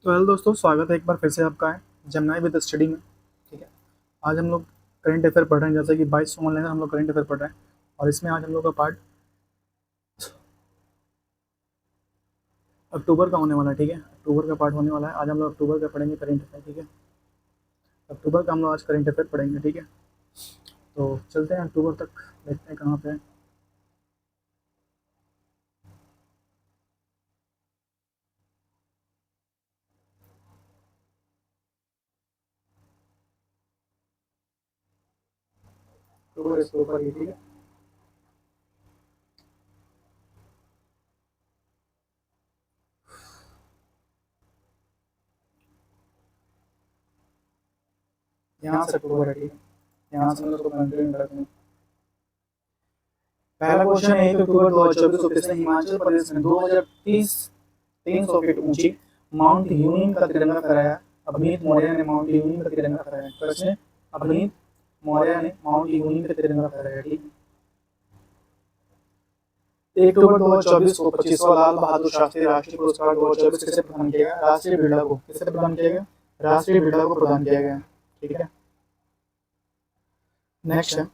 तो हेलो दोस्तों, स्वागत है एक बार फिर से आपका है जमनाई विद स्टडी में। ठीक है। आज हम लोग करंट अफेयर पढ़ रहे हैं, जैसे कि 22 ऑनलाइन हम लोग करंट अफेयर पढ़ रहे हैं। और इसमें आज हम लोग का पार्ट अक्टूबर का होने वाला है। ठीक है, अक्टूबर का पार्ट होने वाला है। आज हम लोग अक्टूबर का पढ़ेंगे करंट अफेयर। ठीक है, अक्टूबर का हम लोग आज करंट अफेयर पढ़ेंगे। ठीक है, तो चलते हैं अक्टूबर तक, देखते हैं कहाँ पे है। अक्टूबर इसके ऊपर ही। ठीक है, यहाँ से अक्टूबर है। ठीक है, यहाँ से हम लोग कंटिन्यू करते हैं। पहला क्वेश्चन है, 1 अक्टूबर 2024 को किसने हिमाचल प्रदेश में 2030 300 फीट ऊंची माउंट यूनियन का तिरंगा फहराया? अभिनीत मौर्य ने माउंट यूनियन का तिरंगा फहराया। किसने? अभिनीत मौर्य ने माउंट यूनियन का तिरंगा फहराया। ठीक। 1 अक्टूबर 2024 को 25वां लाल बहादुर शास्त्री राष्ट्रीय पुरस्कार 2024 किसे प्रदान किया गया? राष्ट्रीय बिरला को। किसे प्रदान किया गया? राष्ट्रीय बिरला को प्रदान किया गया। ठीक है, नेक्स्ट है,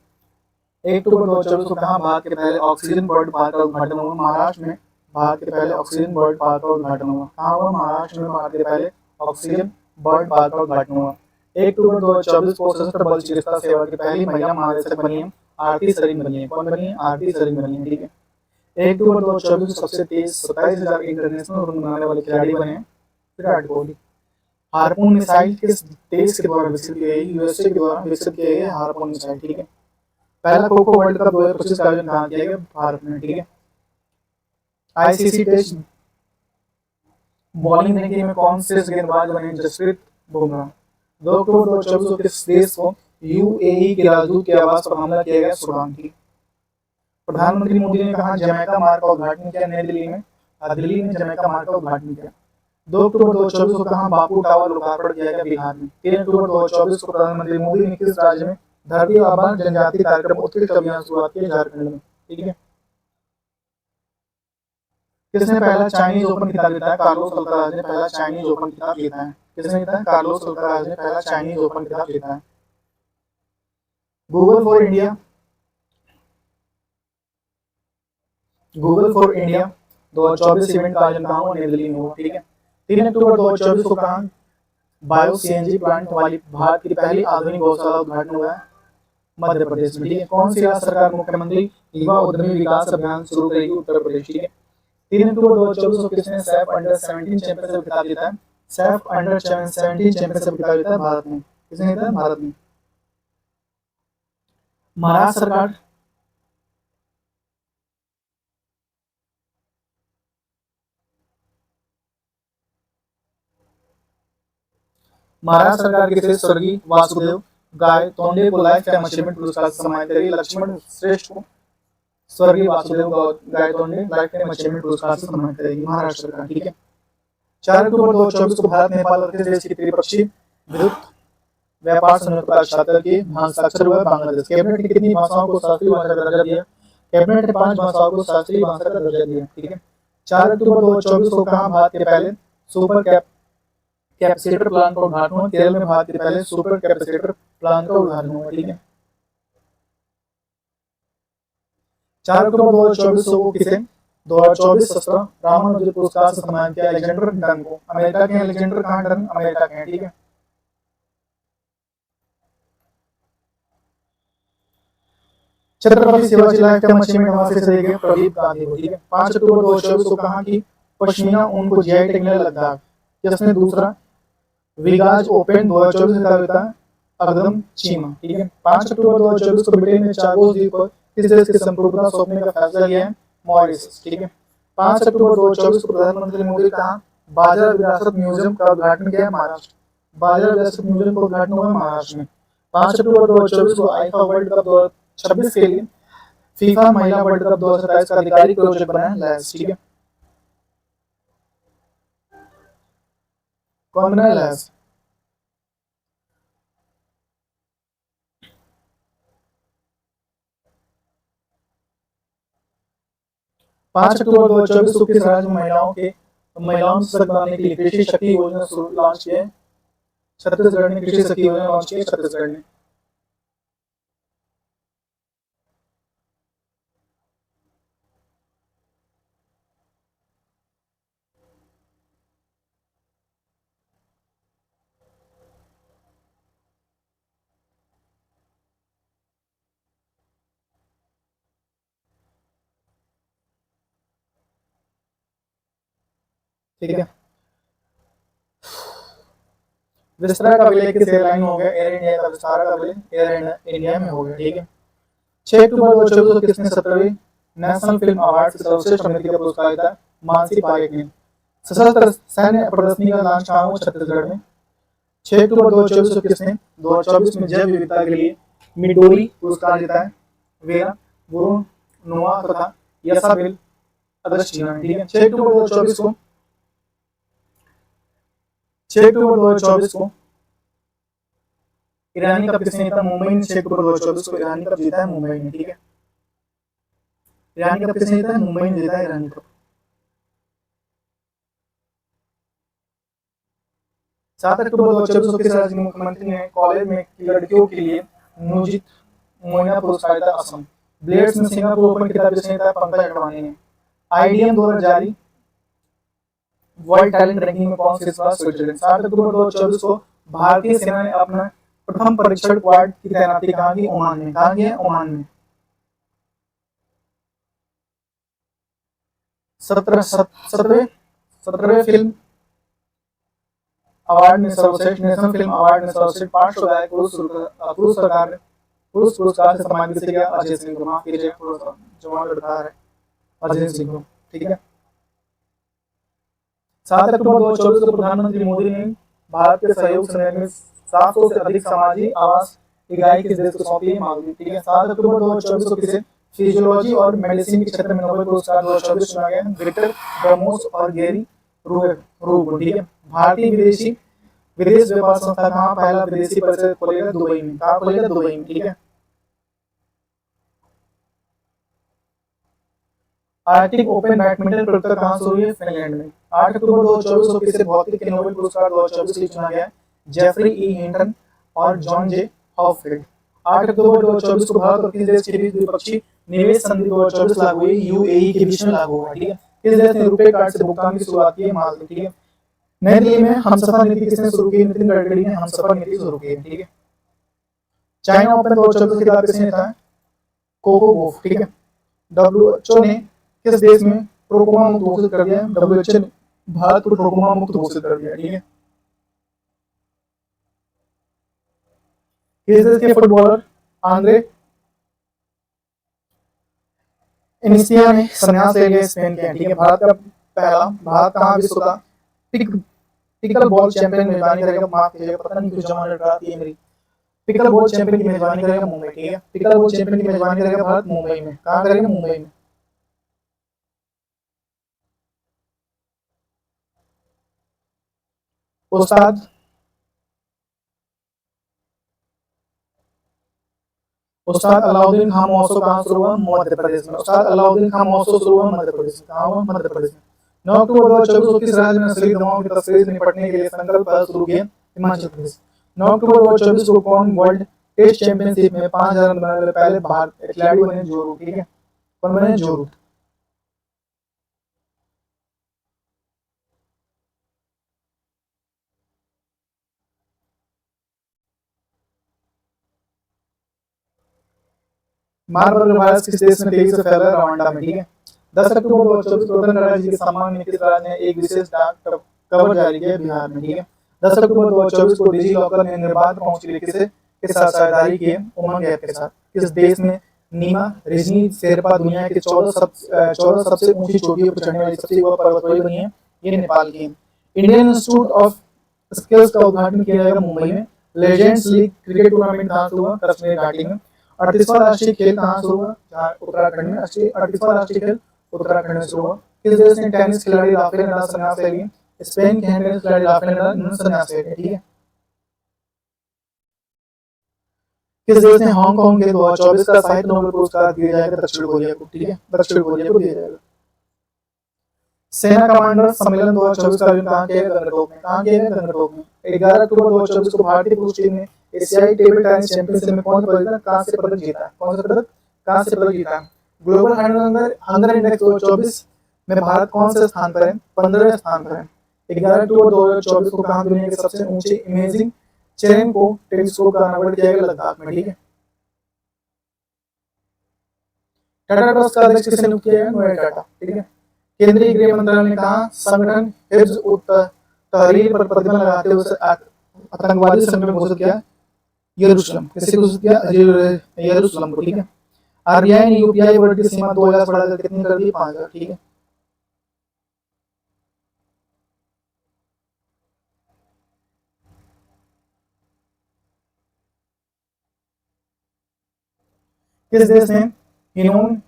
1 अक्टूबर 2024 को कहाँ भारत के पहले ऑक्सीजन बर्ड पार्क का उद्घाटन हुआ? महाराष्ट्र में भारत के पहले ऑक्सीजन बर्ड पार्क का उद्घाटन हुआ। कहाँ हुआ? महाराष्ट्र में भारत के पहले ऑक्सीजन बर्ड पार्क का उद्घाटन हुआ। 1 अक्टूबर 2024 को सशस्त्र बल चिकित्सा सेवा की पहली महिला महानिदेशक बनी है आरती सरीन बनी है। कौन बनी है? आरती सरीन बनी है। ठीक है, 1 अक्टूबर 2024 को सबसे तेज 27,000 इंटरनेशनल रन बनाने वाले खिलाड़ी बने हैं विराट कोहली। हारपून मिसाइल किस देश के द्वारा विकसित की गई? यूएसए के द्वारा विकसित की गई है हारपून मिसाइल। ठीक है, पहला खो खो वर्ल्ड कप 2025 का आयोजन कहाँ किया गया? भारत में। ठीक है, आईसीसी टेस्ट बॉलिंग रैंकिंग में कौन से गेंदबाज बने? जसप्रीत बुमराह। 2 अक्टूबर 2024 को किस देश को यूएई के राजदूत के आवास पर हमला किया गया? सूडान। की प्रधानमंत्री मोदी ने कहा जमैका मार्ग का उद्घाटन किया? नई दिल्ली में। दिल्ली में जमैका मार्ग का उद्घाटन किया। 2 अक्टूबर 2024 को कहा बापू टावर लोकार्पण किया गया? बिहार में। 3 अक्टूबर 2024 को प्रधानमंत्री मोदी ने किस राज्य में धरती आबा जनजाति कार्यक्रम उत्कृष्ट अभियान शुरुआत की? झारखंड में। ठीक है, किसने पहला चाइनीज ओपन खिताब जीता है? कार्लोस अल्काराज ने पहला चाइनीज ओपन खिताब जीता है। किसने जीता है? कार्लोस अल्काराज ने पहला चाइनीज ओपन खिताब जीता है। Google for India Google for India 2024 event का आयोजन कहाँ हुआ? नई दिल्ली में हुआ। ठीक है, 3 अक्टूबर 2024 को कहा बायो सीएनजी प्लांट वाली भारत की पहली आधुनिक गौशाला उद्घाटन हुआ है? मध्य प्रदेश में। ठीक है, कौन सी राज्य सरकार मुख्यमंत्री युवा उद्यमी विकास अभियान शुरू करेगी? उत्तर प्रदेश। ठीक है, 3 अक्टूबर 2024 को किसने सैफ अंडर 17 चैंपियनशिप खिताब जीता है? सैफ अंडर 17 चैंपियनशिप खिताब जीता है भारत में। किसने जीता है? भारत में। महाराष्ट्र सरकार महाराष्ट्र सरकार के स्वर्गीय वासुदेव गायतोंडे को लाइफ टाइम अचीवमेंट पुरस्कार से सम्मानित करेगी। लक्ष्मण श्रेष्ठ को स्वर्गीय Vasudev Gaitonde life time achievement पुरस्कार से सम्मानित करेगी महाराष्ट्र सरकार। ठीक है, 4 अक्टूबर 2024 को भारत नेपाल और किस देश की त्रिपक्षीय विद्युत व्यापार संयुक्त पर हस्ताक्षर किए? हस्ताक्षर हुआ बांग्लादेश। कैबिनेट ने कितनी भाषाओं को शास्त्रीय भाषा का दर्जा दिया? कैबिनेट ने 5 भाषाओं को शास्त्रीय भाषा का दर्जा दिया। ठीक है, 4 अक्टूबर 2024 को कहा भारत के पहले सुपर कैपेसिटर प्लांट का उद्घाटन हुआ? केरल में भारत के पहले सुपर कैपेसिटर प्लांट का उद्घाटन हुआ। ठीक है, 4 अक्टूबर 2024 को किसे 2024 शस्त्र रामानुजन पुरस्कार से सम्मानित किया? अलेक्जेंडर डन को। अमेरिका के अलेक्जेंडर कहाँ डन? अमेरिका के हैं। ठीक है, Chhatrapati Shivaji life time achievement award से दिया गया प्रदीप गांधी को। ठीक है, 5 अक्टूबर 2024 को कहा कि पश्मीना ऊन को जीआई टैग मिला लद्दाख। किसने? दूसरा विगाज ओपन 2024 का विजेता अगदम चीमा। ठीक है, 5 अक्टूबर 2024 को ब्रिटेन में चागोस द्वीप पर किस देश की संप्रभुता सौंपने का फैसला लिया है? मॉरिशस। ठीक है, 5 अक्टूबर 2024 को प्रधानमंत्री मोदी कहा बाजरा विरासत म्यूजियम का उद्घाटन किया है? महाराष्ट्र। बाजरा विरासत म्यूजियम का उद्घाटन हुआ है महाराष्ट्र में। 5 अक्टूबर 2024 को आईफा वर्ल्ड कप 2026 के लिए फीफा महिला वर्ल्ड कप 2027 का आधिकारिक आयोजक बना है लैस। ठीक है, कौन बना है? लैस। 5 अक्टूबर 2024 को किस राज्य में महिलाओं के तो महिलाओं को सशक्त बनाने के लिए कृषि शक्ति योजना लॉन्च किया है छत्तीसगढ़ ने। कृषि शक्ति योजना लॉन्च की है छत्तीसगढ़ ने। ठीक है। विस्तारा का विलय किस एयरलाइन में हो गया? एयर इंडिया का विस्तारा का विलय एयर इंडिया में हो गया। ठीक है। 6 अक्टूबर 2024 को किसने 17वीं नेशनल फिल्म अवार्ड से सर्वश्रेष्ठ अभिनेत्री का पुरस्कार जीता? मानसी पारेख ने। सशस्त्र सैन्य प्रदर्शनी का लॉन्च कहाँ हुआ? छत्तीसगढ़ में। 6 अक्टूबर 2024 को किसने 2024 में जैव विविधता के लिए मिडोरी पुरस्कार जीता है? वेरा वरुण नोआ तथा यसाबेल अगस्टीना। ठीक है। 6 अक्टूबर 2024 को 6 अक्टूबर 2024 को ईरानी कप किसने जीता? मुंबई ने 6 अक्टूबर 2024 को ईरानी कप जीता है मुंबई ने। ठीक है। ईरानी कप किसने जीता है? मुंबई ने जीता है ईरानी कप। 7 अक्टूबर 2024 को किस राज्य के मुख्यमंत्री ने कॉलेज में लड़कियों के लिए नियोजित मोइना पुरस्कार जीता? असम। ब्लेड्स में सिंगापुर ओपन खिताब किसने जीता? पंकज अडवाणी ने। आईडीएम द्वारा जारी वर्ल्ड टैलेंट रैंकिंग में कौन सी बार स्विट्जरलैंड। 7 अक्टूबर 2024 को भारतीय सेना ने अपना प्रथम परीक्षण क्वाड की तैनाती कहाँ की? ओमान में। कहाँ की है? ओमान में। 17वें फिल्म अवार्ड में सर्वश्रेष्ठ नेशनल फिल्म अवार्ड में सर्वश्रेष्ठ पार्श्व गायक पुरुष सरकार ने पुरुष पुरस्कार से सम्मानित किया गया? अजय सिंह को। माफ कीजिए जवान लड़का है अजय सिंह को। ठीक है। 7 अक्टूबर 2024 को प्रधानमंत्री मोदी ने भारत के सहयोग से निर्मित 700 से अधिक समाजी आवास इकाई किस देश को सौंपी है? मालदीव। ठीक है। 7 अक्टूबर 2024 को किसे फिजियोलॉजी और मेडिसिन के क्षेत्र में नोबेल पुरस्कार 2024 चुना गया? विक्टर ब्रह्मोस और गेरी रूब। ठीक है। भारतीय विदेश व्यापार संस्था कहाँ पहला विदेशी परिसर खोलेगा? दुबई में। कहाँ खोलेगा? दुबई में। ठीक है। आर्कटिक ओपन बैडमिंटन प्रतियोगिता कहाँ शुरू हुई है? फिनलैंड में। 8 अक्टूबर 2024 को किसे भौतिक के नोबेल पुरस्कार 2024 के लिए चुना गया? जेफरी ई हिंटन और जॉन जे हॉफील्ड। 8 अक्टूबर 2024 को भारत और किस देश के बीच द्विपक्षीय निवेश संधि 2024 लागू हुई? यूएई के बीच में लागू हुआ। ठीक है। किस देश ने रुपे कार्ड से भुगतान की शुरुआत की है? मालदीव। ठीक है। नई दिल्ली में हमसफर नीति किसने शुरू की? नितिन गडकरी ने हमसफर नीति शुरू की है। ठीक है। चाइना ओपन 2024 की खिताब किसने जीता है? कोको गोफ। ठीक है। डब्ल्यूएचओ ने किस देश में ट्रोकोमा मुक्त घोषित कर दिया? डब्ल्यूएचओ ने भारत को ट्रोकोमा मुक्त घोषित कर दिया। ठीक है। किस देश के फुटबॉलर आंद्रे इनिस्टिया ने संन्यास ले लिया? स्पेन के। ठीक है। भारत कहाँ विश्व का पिकल बॉल चैंपियन मेजबानी करेगा? माफ कीजिएगा पता नहीं क्यों जमा लड़ रहा थी मेरी। पिकल बॉल चैंपियन की मेजबानी करेगा मुंबई। ठीक है। पिकल बॉल चैंपियन की मेजबानी करेगा भारत मुंबई में। कहाँ करेगा? मुंबई में। उस्ताद उस्ताद अलाउद्दीन खान महोत्सव कहाँ शुरू हुआ? मध्य प्रदेश में। उस्ताद अलाउद्दीन खान महोत्सव शुरू हुआ मध्य प्रदेश में। कहाँ हुआ? मध्य प्रदेश में। 9 अक्टूबर 2024 को किस राज्य में नस्ली दवाओं की तस्करी से निपटने के लिए संकल्प पहल शुरू किया? हिमाचल प्रदेश। 9 अक्टूबर 2024 को कौन वर्ल्ड टेस्ट चैंपियनशिप में 5000 रन बनाने वाले पहले भारत खिलाड़ी बने? जो रूट। ठीक है। कौन बने? जो रूट। मार्बर्ग वायरस किस देश में तेजी से फैला? रवांडा में। ठीक है। 10 अक्टूबर 2024 को रतन टाटा जी के सम्मान में किस राज्य ने एक विशेष डाक कवर जारी किया? बिहार में। ठीक है। 10 अक्टूबर 2024 को डिजी लॉकर ने निर्बाध पहुंच के लिए के साथ साझेदारी की है? उमंग ऐप के साथ। किस देश में नीमा रिजनी शेरपा दुनिया की 14 सबसे ऊंची चोटियों पर चढ़ने वाली सबसे युवा पर्वतारोही बनी है? ये नेपाल की है। इंडियन इंस्टीट्यूट ऑफ स्किल्स का उद्घाटन किया जाएगा मुंबई में। लेजेंड्स लीग क्रिकेट टूर्नामेंट कहाँ शुरू हुआ? कश्मीर घाटी में। 38वां राष्ट्रीय खेल कहाँ शुरू हुआ? उत्तराखंड में। 38वां राष्ट्रीय खेल उत्तराखंड में शुरू हुआ। किस देश ने टेनिस खिलाड़ी राफेल नडाल संन्यास ले लिए? स्पेन के टेनिस खिलाड़ी राफेल नडाल ने संन्यास ले लिया। ठीक है। किस देश ने हांगकांग के 2024 का साहित्य नोबेल पुरस्कार दिया जाएगा? दक्षिण कोरिया को। ठीक है। दक्षिण कोरिया को दिया जाएगा। सेना कमांडर सम्मेलन 2024 का आयोजन कहाँ किया गया? गंगटोक में। कहाँ किया गया? गंगटोक में। 11 अक्टूबर 2024 को भारतीय पुरुष टीम ने एशियाई टेबल टेनिस चैंपियनशिप में कौन सा पदक? कांस्य पदक जीता। कौन सा पदक? कांस्य पदक जीता। ग्लोबल हंगर इंडेक्स 2024 में भारत कौन से स्थान पर है? 15वें स्थान पर है। 11 अक्टूबर 2024 को कहाँ दुनिया के सबसे ऊंचे इमेजिंग चेन को टेलीस्कोप का अनावरण किया गया? लद्दाख में। ठीक है। टाटा ट्रस्ट का अध्यक्ष किसने नियुक्त किया है? नोएल टाटा। ठीक है। केंद्रीय गृह मंत्रालय ने कहा संगठन हिज्ब उत तहरीर पर प्रतिबंध लगाते हुए आतंकवादी संगठन घोषित किया यरूशलेम। किसे घोषित किया? यरूशलेम को। ठीक है। आरबीआई ने यूपीआई वर्ड की सीमा 2000 बढ़ाकर कितनी कर दी? 5000। ठीक है। किस देश ने हिनोन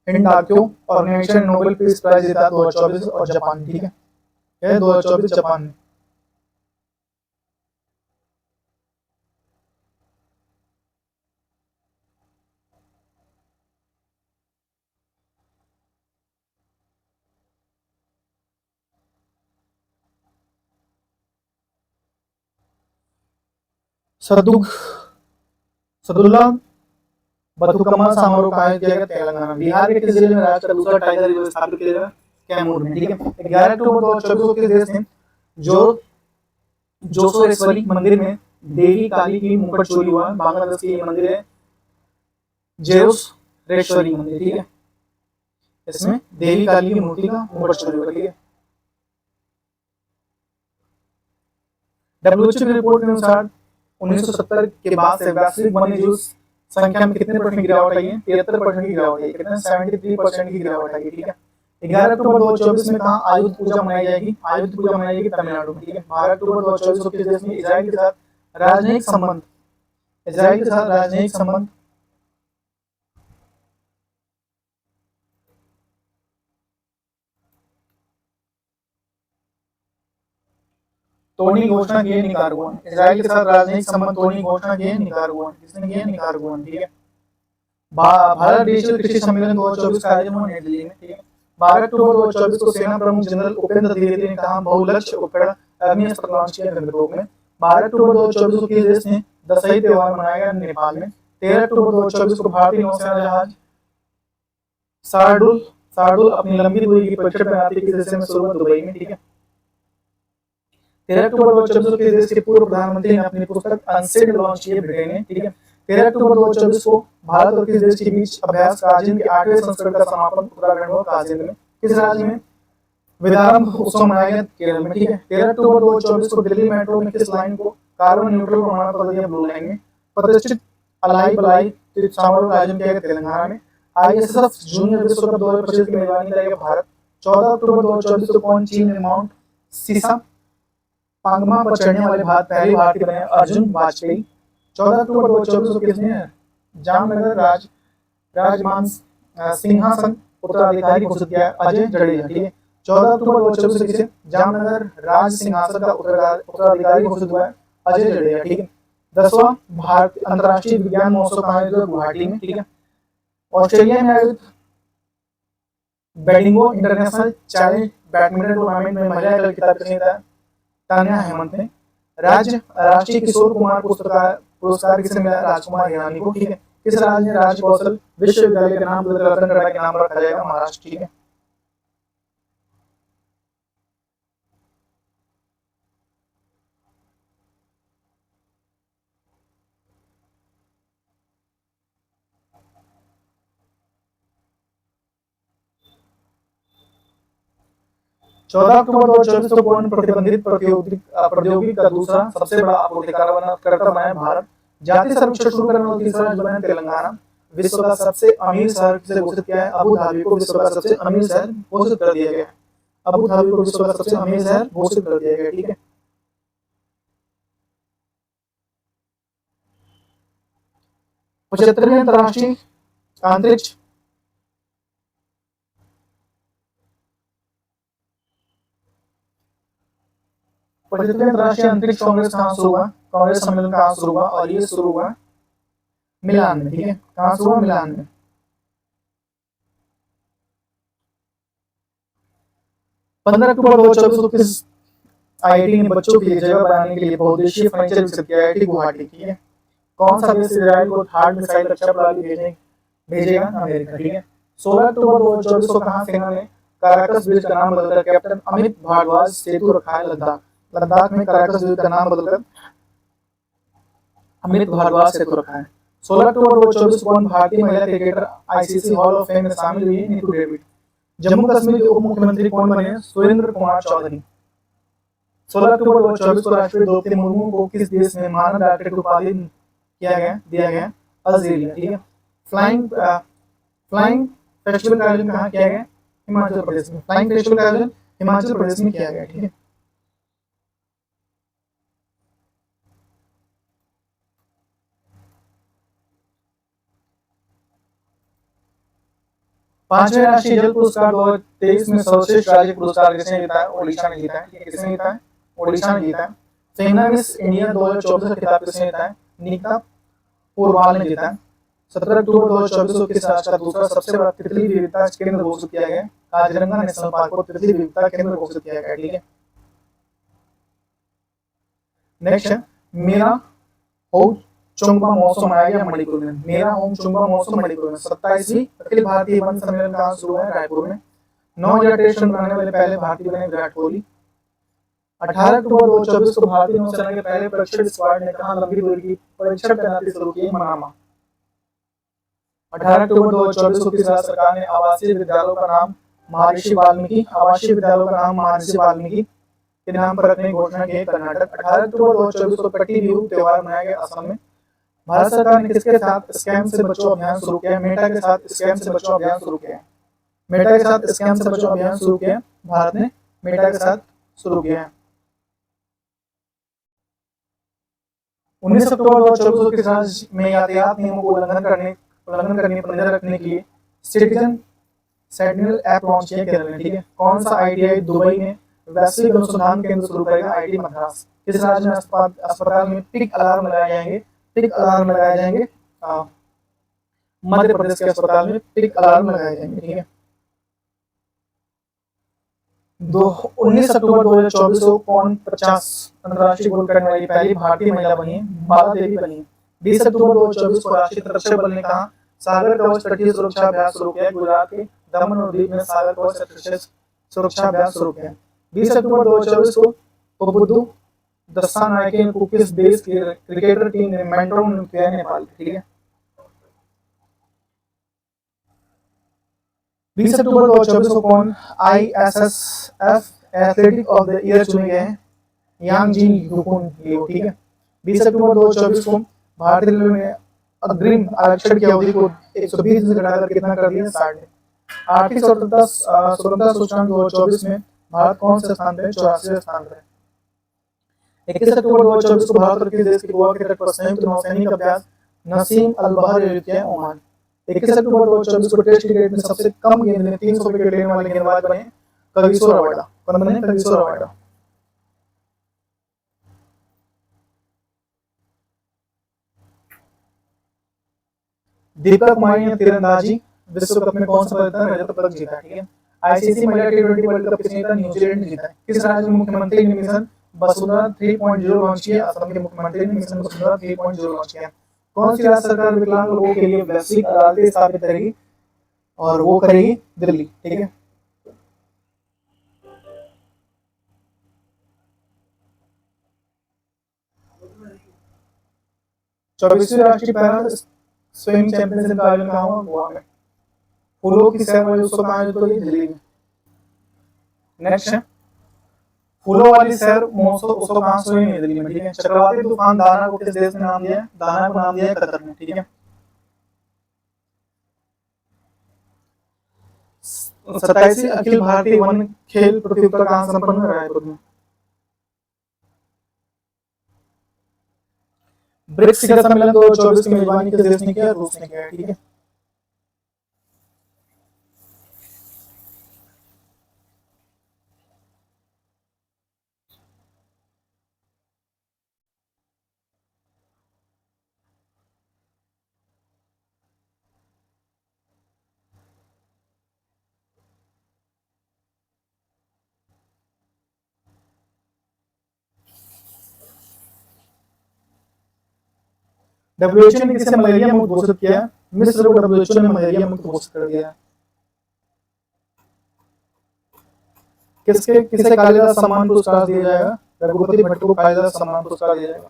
हिंडाक्यो ऑर्गेनाइजेशन नोबेल पीस प्राइज जीता? 2024 और जापान। ठीक है। 2024 जापान में। सदुग सदुल्ला बथुकम्मा समारोह का आयोजन किया गया? तेलंगाना। बिहार के किस जिले में राज्य का दूसरा टाइगर रिजर्व स्थापित किया गया? कैमूर में। ठीक है। 11 अक्टूबर 2024 को किस देश ने जो जोसोरेश्वरी मंदिर में देवी काली की मुकुट चोरी हुआ? बांग्लादेश की ये मंदिर है जेरोसरेश्वरी मंदिर। ठीक है। इसमें देवी काली की मूर्ति का मुकुट चोरी हुआ। ठीक है। डब्ल्यूएचओ की रिपोर्ट के अनुसार 1970 के बाद से वैश्विक वन्यजीव संख्या में कितने परसेंट की गिरावट आई है? 73% की गिरावट आई है। कितना? 73% की गिरावट आई है। ठीक है। 11 अक्टूबर 2024 में कहा आयुध पूजा मनाई जाएगी? आयुध पूजा मनाई जाएगी तमिलनाडु में। ठीक है। 12 अक्टूबर 2024 को किस देश में इजराइल के साथ राजनयिक संबंध इजराइल के साथ राजनयिक संबंध तोड़ने की घोषणा की है? निकारागुआ। इजराइल के साथ राजनयिक संबंध तोड़ने की घोषणा की है? निकारागुआ। किसने की है? निकारागुआ। ठीक है। भारत डिजिटल कृषि सम्मेलन 2024 का आयोजन हुआ नई दिल्ली में। ठीक है। 12 अक्टूबर 2024 को सेना प्रमुख जनरल उपेंद्र द्विवेदी ने कहा बहुलक्ष्य उपकरण अग्निअस्त्र लॉन्च किया गंगटोक में। 12 अक्टूबर 2024 को किस देश ने दशहरी त्योहार मनाया गया? नेपाल में। 13 अक्टूबर 2024 को भारतीय नौसेना जहाज शार्दुल शार्दुल अपनी लंबी दूरी की परीक्षण प्रणाली किस देश में शुरू हुआ? दुबई में। ठीक है। 13 अक्टूबर 2024 को किस देश के पूर्व प्रधानमंत्री ने अपनी पुस्तक अनसेड लॉन्च की है? ब्रिटेन में। ठीक है। 13 अक्टूबर 2024 को भारत और किस देश के बीच अभ्यास काजिन के 8वें संस्करण का समापन उत्तराखंड में काजिन में। किस राज्य में? विदारंभ उत्सव मनाया गया? केरल में। ठीक है। 13 अक्टूबर 2024 को दिल्ली मेट्रो में किस लाइन को कार्बन न्यूट्रल प्रमाण पत्र दिया? ब्लू लाइन में। प्रतिष्ठित अलाई बलाई समारोह का आयोजन किया गया? तेलंगाना में। आईएसएफ जूनियर विश्व कप 2025 की मेजबानी करेगा भारत। 14 अक्टूबर 2024 को कौन चीन में माउंट सीसा पांगमा पर चढ़ने वाले पहले भारतीय बने? अर्जुन वाजपेयी। 14 अक्टूबर 2024 को किसने जामनगर राजमान सिंहासन उत्तराधिकारी घोषित किया? अजय जडेजा। ठीक है। 14 अक्टूबर 2024 को किसे जामनगर राज सिंहासन का उत्तराधिकारी घोषित हुआ है? अजय जडेजा। ठीक है। 10वां भारत अंतर्राष्ट्रीय विज्ञान महोत्सव कहाँ आयोजित? गुवाहाटी में। ठीक है। ऑस्ट्रेलिया में आयोजित बेडिंगो इंटरनेशनल चैलेंज बैडमिंटन टूर्नामेंट में महिला एकल खिताब किसने जीता? तान्या हेमंत ने। राष्ट्रीय किशोर कुमार पुरस्कार किसे मिला? राजकुमार हिरानी को। ठीक है। किस राज्य ने राज्य कौशल विश्वविद्यालय का नाम रतन टाटा के नाम रखा जाएगा? महाराष्ट्र। ठीक है। चौदह अक्टूबर 2024 को कौन प्रतिबंधित प्रौद्योगिकी का दूसरा सबसे बड़ा आपूर्तिकर्ता बना है? भारत। जाति सर्वेक्षण शुरू करने वाला तीसरा राज्य बना है? तेलंगाना। विश्व का सबसे अमीर शहर किसे घोषित किया है? अबू धाबी को विश्व का सबसे अमीर शहर घोषित कर दिया गया है। अबू धाबी को विश्व का सबसे अमीर शहर घोषित कर दिया गया। ठीक है। 75वें अंतर्राष्ट्रीय अंतरिक्ष 75वें अंतर्राष्ट्रीय अंतरिक्ष कांग्रेस कहाँ शुरू हुआ? कांग्रेस सम्मेलन कहाँ शुरू हुआ? और ये शुरू हुआ मिलान में। ठीक है। कहाँ शुरू हुआ? मिलान में। 15 अक्टूबर 2024 को किस आईआईटी ने बच्चों के लिए जगह बनाने के लिए बहुउद्देशीय फर्नीचर विकसित किया? आईआईटी गुवाहाटी, ठीक है। कौन सा देश इजराइल को हार्ड मिसाइल रक्षा प्रणाली भेजेगा? अमेरिका, ठीक है। 16 अक्टूबर 2024 को कहाँ सेना ने काराकस ब्रिज का नाम बदलकर कैप्टन अमित भारद्वाज सेतु रखा है? लद्दाख। लद्दाख में काराकस ब्रिज का नाम बदलकर अमित भारद्वाज सेतु रखा है। 16 अक्टूबर 2024 को कौन भारतीय महिला cricketer ICC hall of fame में शामिल हुई है? नीतू डेविड। जम्मू कश्मीर के उप मुख्यमंत्री कौन बने? सुरेंद्र कुमार चौधरी। 16 अक्टूबर 2024 को राष्ट्रपति द्रौपदी मुर्मू को किस देश में मानव डॉक्टर की उपाधि दिया गया? अल्जीरिया, ठीक है। फ्लाइंग फेस्टिवल का आयोजन कहाँ किया गया? हिमाचल प्रदेश में। फ्लाइंग फेस्टिवल का आयोजन हिमाचल प्रदेश में किया गया, ठीक है। पांचवें राष्ट्रीय जल पुरस्कार 2023 में सर्वश्रेष्ठ राज्य पुरस्कार किसने जीता है? ओडिशा ने जीता है। किसने जीता है? ओडिशा ने जीता है। फेमना मिस इंडिया 2024 का खिताब किसने जीता है? निकिता पोरवाल ने जीता है। 17 अक्टूबर 2024 को किस राष्ट्र का दूसरा सबसे बड़ा तितली विविधता केंद्र घोषित किया गया? काजीरंगा नेशनल पार्क को तितली विविधता केंद्र घोषित किया गया, ठीक है। नेक्स्ट है मेरा होम चुंगमा महोत्सव मनाया गया मणिपुर में। मेरा होम चुंगमा महोत्सव मणिपुर में। 27वीं अखिल भारतीय वन सम्मेलन कहाँ शुरू है? रायपुर में। 9,000 टेस्ट रन बनाने वाले पहले भारतीय बने विराट कोहली। 18 अक्टूबर 2024 को भारतीय नौसेना के पहले परीक्षण स्क्वाड ने कहा लंबी दूरी की परीक्षण तैनाती शुरू की? मनामा। 18 अक्टूबर 2024 को किस राज्य सरकार ने आवासीय विद्यालयों का नाम महर्षि वाल्मीकि के नाम पर रखने की घोषणा की है? कर्नाटक। 18 अक्टूबर 2024 को कट्टी बिहू त्योहार मनाया गया असम में। भारत सरकार ने किसके साथ स्कैम से बचो अभियान शुरू किया? मेटा के साथ स्कैम से बचो अभियान शुरू किया। मेटा के साथ स्कैम से बचो अभियान शुरू किया भारत ने मेटा के साथ शुरू किया है। 19 अक्टूबर 2024 को किस राज्य में यातायात नियमों को उल्लंघन करने पर नजर रखने के लिए सिटीजन सेंटिनल ऐप लॉन्च किया केरल ने, ठीक है। कौन सा आईटीआई दुबई में वैश्विक अनुसंधान केंद्र शुरू करेगा? आईटी मद्रास। किस राज्य में अस्पताल में पिक अलार्म लगाए जाएंगे? मध्य प्रदेश के अस्पताल में पिक अलार्म लगाए जाएंगे, ठीक है। 19 अक्टूबर 2024 को कौन 50 अंतर्राष्ट्रीय गोल करने वाली पहली भारतीय महिला बनी है? बाला देवी बनी है। 20 अक्टूबर 2024 को राष्ट्रीय तटरक्षक बल ने कहा सागर कवच तटीय सुरक्षा अभ्यास शुरू किया? गुजरात के दमन और दीव में सागर कवच तटीय सुरक्षा अभ्यास शुरू किया। 20 अक्टूबर 2024 को पबुद्धू दस्तानायके को किस देश की क्रिकेटर टीम ने मेंटर किया? नेपाल, ठीक है। 20 अक्टूबर 2024 को कौन ISSF athletic of the year चुने गए हैं? यांग जी युकुन लियो, ठीक है। 20 अक्टूबर 2024 को भारतीय रेलवे ने अग्रिम आरक्षण की अवधि को 120 से घटाकर कितना कर दिया? 60 दिन। आर्थिक स्वतंत्रता सूचकांक 2024 में भारत कौन से स्थान पे? 84वें स्थान पर। 21 अक्टूबर 2024 को भारत और किस देश के गोवा के तट पर संयुक्त नौसैनिक अभ्यास नसीम अल बहर आयोजित किया? ओमान। 21 अक्टूबर 2024 को टेस्ट क्रिकेट में सबसे कम गेंद में 300 विकेट लेने वाले गेंदबाज बने कगिसो रबाडा। कौन बने? Kagiso Rabada. दीपिका कुमारी ने तीरंदाजी विश्व कप में कौन सा रजत पदक जीता, ठीक है। आईसीसी महिला टी20 वर्ल्ड कप किसने जीता? न्यूजीलैंड ने जीता है। किस राज्य में मुख्यमंत्री ने मिशन वसुंधरा 3.0 लॉन्च किया? असम के मुख्यमंत्री ने मिशन वसुंधरा 3.0 लॉन्च किया। कौन सी राज्य सरकार विकलांग लोगों के लिए वैश्विक अदालतें स्थापित करेगी? और वो करेगी दिल्ली, ठीक है। 24वीं राष्ट्रीय पैरा स्विमिंग चैंपियनशिप का आयोजन कहाँ हुआ? गोवा में। फूलों की सैर वाली उत्सव कहाँ आयोजित हुई? दिल्ली में। नेक्स्ट है फूलों वाली सैर महोत्सव उत्सव कहाँ से हुई? नई दिल्ली में, ठीक है। चक्रवाती तूफान दाना को किस देश ने नाम दिया है? दाना को नाम दिया है कतर ने, ठीक है। 27वीं अखिल भारतीय वन खेल प्रतियोगिता कहाँ संपन्न हुई? रायपुर में। ब्रिक्स शिखर सम्मेलन 2024 की मेजबानी किस देश ने किया? रूस ने किया, ठीक है। डब्ल्यूएचओ ने किसे मलेरिया मुक्त घोषित किया? मिस्र को डब्ल्यूएचओ ने मलेरिया मुक्त घोषित कर दिया। किसके किसे कालिदास सम्मान पुरस्कार दिया जाएगा? रघुपति भट्ट को कालिदास सम्मान पुरस्कार दिया जाएगा।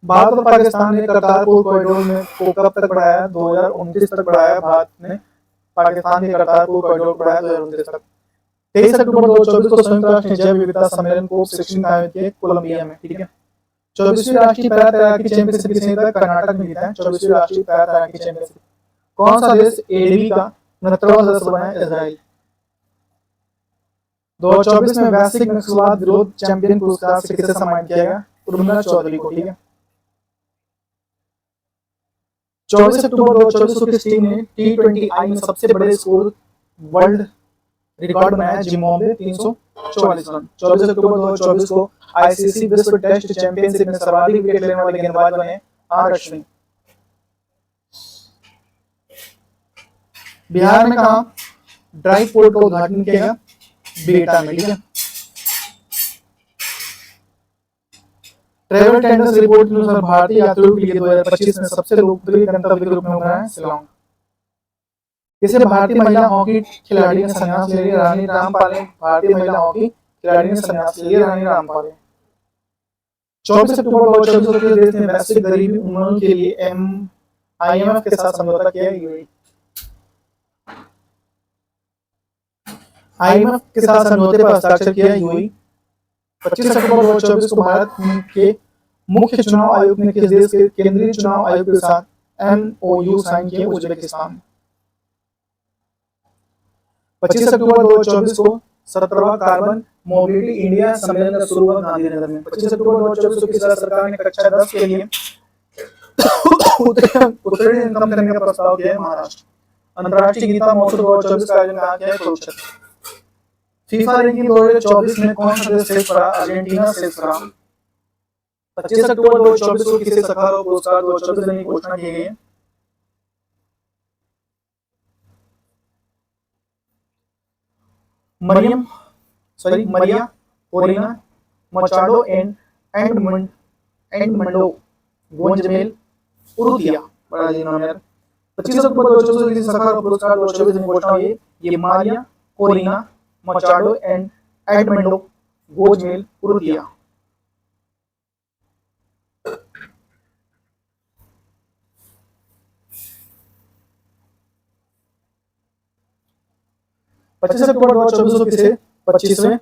भारत और पाकिस्तान ने करतारपुर कॉरिडोर में को कब तक बढ़ाया? 2029 तक बढ़ाया। भारत ने पाकिस्तान के करतारपुर कॉरिडोर बढ़ाया 2029 तक। 23 अक्टूबर 2024 को संयुक्त राष्ट्र ने जैव विविधता सम्मेलन को 16 आयोजित किया कोलंबिया में। ठीक है। 24वीं राष्ट्रीय पैरा तैराकी चैंपियनशिप किसने जीता? कर्नाटक ने जीता है 24वीं राष्ट्रीय पैरा तैराकी चैंपियनशिप। कौन सा देश एडीबी का 69वां सदस्य बना है? इजराइल। 2024 में वैश्विक नक्सलवाद विरोध चैंपियन पुरस्कार से किसे सम्मानित किया गया? उर्मिला चौधरी को। ठीक है। 24 अक्टूबर 2024 को किस टीम ने T20I में सबसे बड़े स्कोर वर्ल्ड रिकॉर्ड बनाया? Zimbabwe 344 run. 24 अक्टूबर 2024 को आईसीसी विश्व टेस्ट चैंपियनशिप में सर्वाधिक विकेट लेने वाले गेंदबाज बने आर अश्विन। बिहार में कहा ड्राइव पोर्ट का उद्घाटन किया गया? बेटा में। ठीक है। ट्रैवल टेंडर्स रिपोर्ट के अनुसार भारतीय यात्रियों के लिए 2025 में सबसे लोकप्रिय गंतव्य के रूप में उभरा है शिलांग। किसे भारतीय महिला हॉकी खिलाड़ी ने संन्यास ले लिया? रानी रामपाल ने भारतीय महिला हॉकी खिलाड़ी ने संन्यास ले लिया। रानी रामपाल ने 24 अक्टूबर 2024 को देश ने वैश्विक गरीबी उन्मूलन के लिए IMF के साथ समझौता किया। IMF के साथ समझौते पर हस्ताक्षर किया यूएई। 25 अक्टूबर 2024 को भारत के मुख्य चुनाव आयुक्त ने किस देश के केंद्रीय चुनाव आयुक्त के साथ MOU साइन किए? उज्बेकिस्तान। 25 अक्टूबर 2024 को 17वां कार्बन मोबिलिटी इंडिया सम्मेलन का शुरू हुआ गांधीनगर में। 25 अक्टूबर 2024 को किस राज्य सरकार ने कक्षा 10 के लिए उत्तीर्ण इनकम करने का प्रस्ताव किया है? महाराष्ट्र। अंतर्राष्ट्रीय गीता महोत्सव 2024 का आयोजन कहाँ किया है? कुरुक्षेत्र। फीफा रैंकिंग 2024 में कौन सा देश शीर्ष रहा? अर्जेंटीना शीर्ष रहा। 25 अक्टूबर 2024 को किसे सखाराव पुरस्कार 2024 देने की घोषणा की गई है? मरिया कोरिना मचाडो एंड गोंजमेल उरुतिया। बड़ा जी नाम यार। 25 अक्टूबर 2024 को किसे सखाराव पुरस्कार 2024 देने की घोषणा हुई? ये Maria Corina Machado and Gonzalez Urrutia. 25 अक्टूबर 2024 को किसे 25वें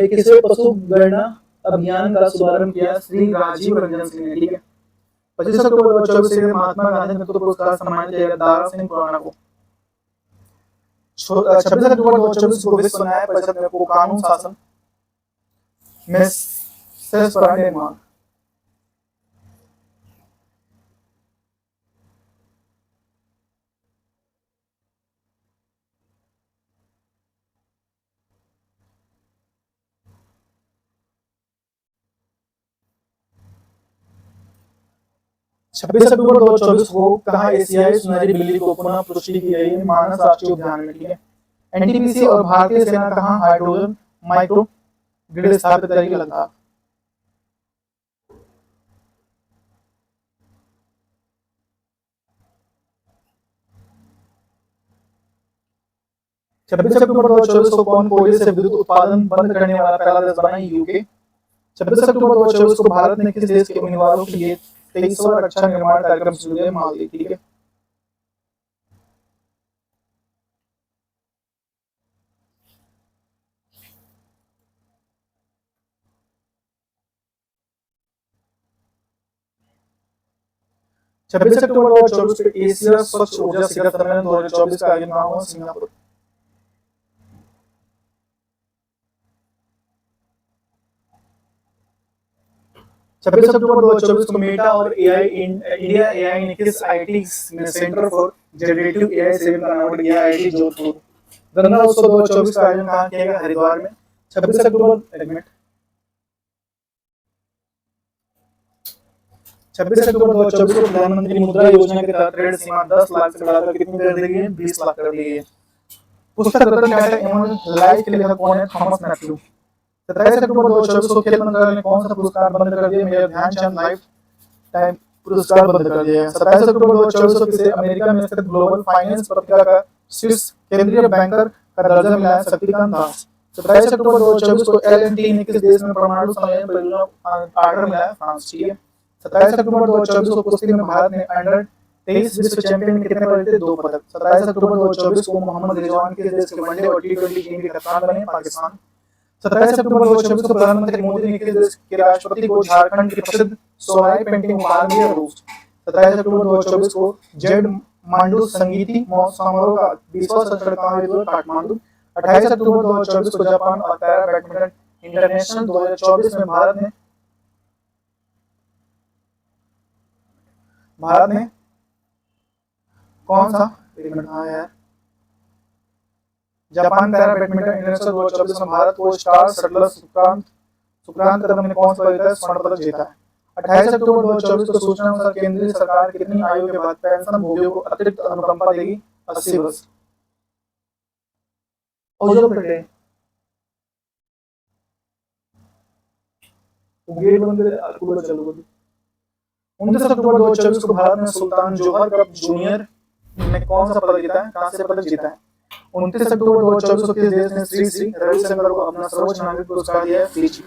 किसे पशु गणना अभियान का शुभारंभ किया? श्री राजीव रंजन सिंह ने। ठीक है। 25 अक्टूबर 2024 से महात्मा गांधी नेतृत्व पुरस्कार सम्मानित किया गया दारा सिंह खुराना को। 26 अक्टूबर 2024 को विश्व न्याय परिषद में कानून शासन में शीर्ष पर डेनमार्क। छब्बीस अक्टूबर 2024 को कहा एशियाई सुनहरी बिल्ली को पुनः पुष्टि की गई है? मानस राष्ट्रीय उद्यान में। ठीक है। एनटीपीसी और भारतीय सेना कहाँ हाइड्रोजन माइक्रो ग्रिड स्थापित करेगी? लद्दाख। छब्बीस अक्टूबर 2024 को कौन कोयले से विद्युत उत्पादन बंद करने वाला पहला देश बना? यूके। 26 अक्टूबर 2024 को भारत ने किस देश के उम्मीदवारों के लिए 23वां रक्षा निर्माण कार्यक्रम शुरू किया? मालदीव। ठीक है। छब्बीस अक्टूबर 2024 को एशिया स्वच्छ ऊर्जा शिखर सम्मेलन 2024 का आयोजन हुआ सिंगापुर। 26 अक्टूबर 2024 को मेटा और इंडिया एआई ने किस आईआईटी में centre for generative AI seven का अनावरण किया? आईआईटी जोधपुर। गंगा उत्सव 2024 का आयोजन कहाँ किया गया? हरिद्वार में। 26 अक्टूबर 2024 को प्रधानमंत्री मुद्रा योजना के तहत ऋण सीमा 10 लाख से बढ़ाकर कितनी कर दी गई है? 20 लाख कर दी गई है। पुस्तक रत्न टाटा एमोन लाइफ के लेखक कौन है? Thomas Matthew. 27 अक्टूबर 2024 को खेल मंत्रालय ने कौन सा पुरस्कार बंद कर दिया? मेजर ध्यानचंद लाइफ टाइम पुरस्कार बंद कर दिया है। 27 अक्टूबर 2024 को किसे अमेरिका में स्थित ग्लोबल फाइनेंस पत्रिका का शीर्ष केंद्रीय बैंकर का दर्जा मिला है? शक्तिकांत दास। 27 अक्टूबर 2024 को एल&टी ने किस देश में परमाणु संयंत्र परियोजना ऑर्डर मिला है? फ्रांस। ठीक है। 27 अक्टूबर 2024 को कुश्ती में भारत ने अंडर 23 विश्व चैंपियन में कितने पदक थे? 2 पदक। 27 अक्टूबर 2024 को मोहम्मद रिजवान किस देश के वनडे और टी20 टीम के कप्तान बने? पाकिस्तान। 27 अक्टूबर 2024 को प्रधानमंत्री मोदी ने किस देश के राष्ट्रपति को झारखंड की प्रसिद्ध सोहराई पेंटिंग उपहार दी? रूस। 27 अक्टूबर 2024 को जेड मांडू संगीति समारोह का 20वां संस्करण कहाँ आयोजित हुआ? काठमांडू। 28 अक्टूबर 2024 को जापान और पैरा बैडमिंटन इंटरनेशनल 2024 में भारत ने कौन सा यार जापान पैरा बैडमिंटन इंटरनेशनल 2024 में भारत को स्टार शटलर सुक्रांत कदम ने कौन सा जीता? स्वर्ण पदक जीता है। 28 अक्टूबर 2024 को सूचना अनुसार केंद्रीय सरकार कितनी आयु के बाद पेंशन भोगियों को अतिरिक्त अनुकंपा देगी? 80 वर्ष। गेट बंद करे अक्टूबर चालू कर। 29 अक्टूबर 2024 को भारत ने सुल्तान जोहर कप जूनियर में कौन सा पदक जीता है? कांस्य पदक जीता है। 29 अक्टूबर 2024 को किस देश ने श्री श्री रविशंकर को अपना सर्वोच्च नागरिक पुरस्कार दिया है? फिजी।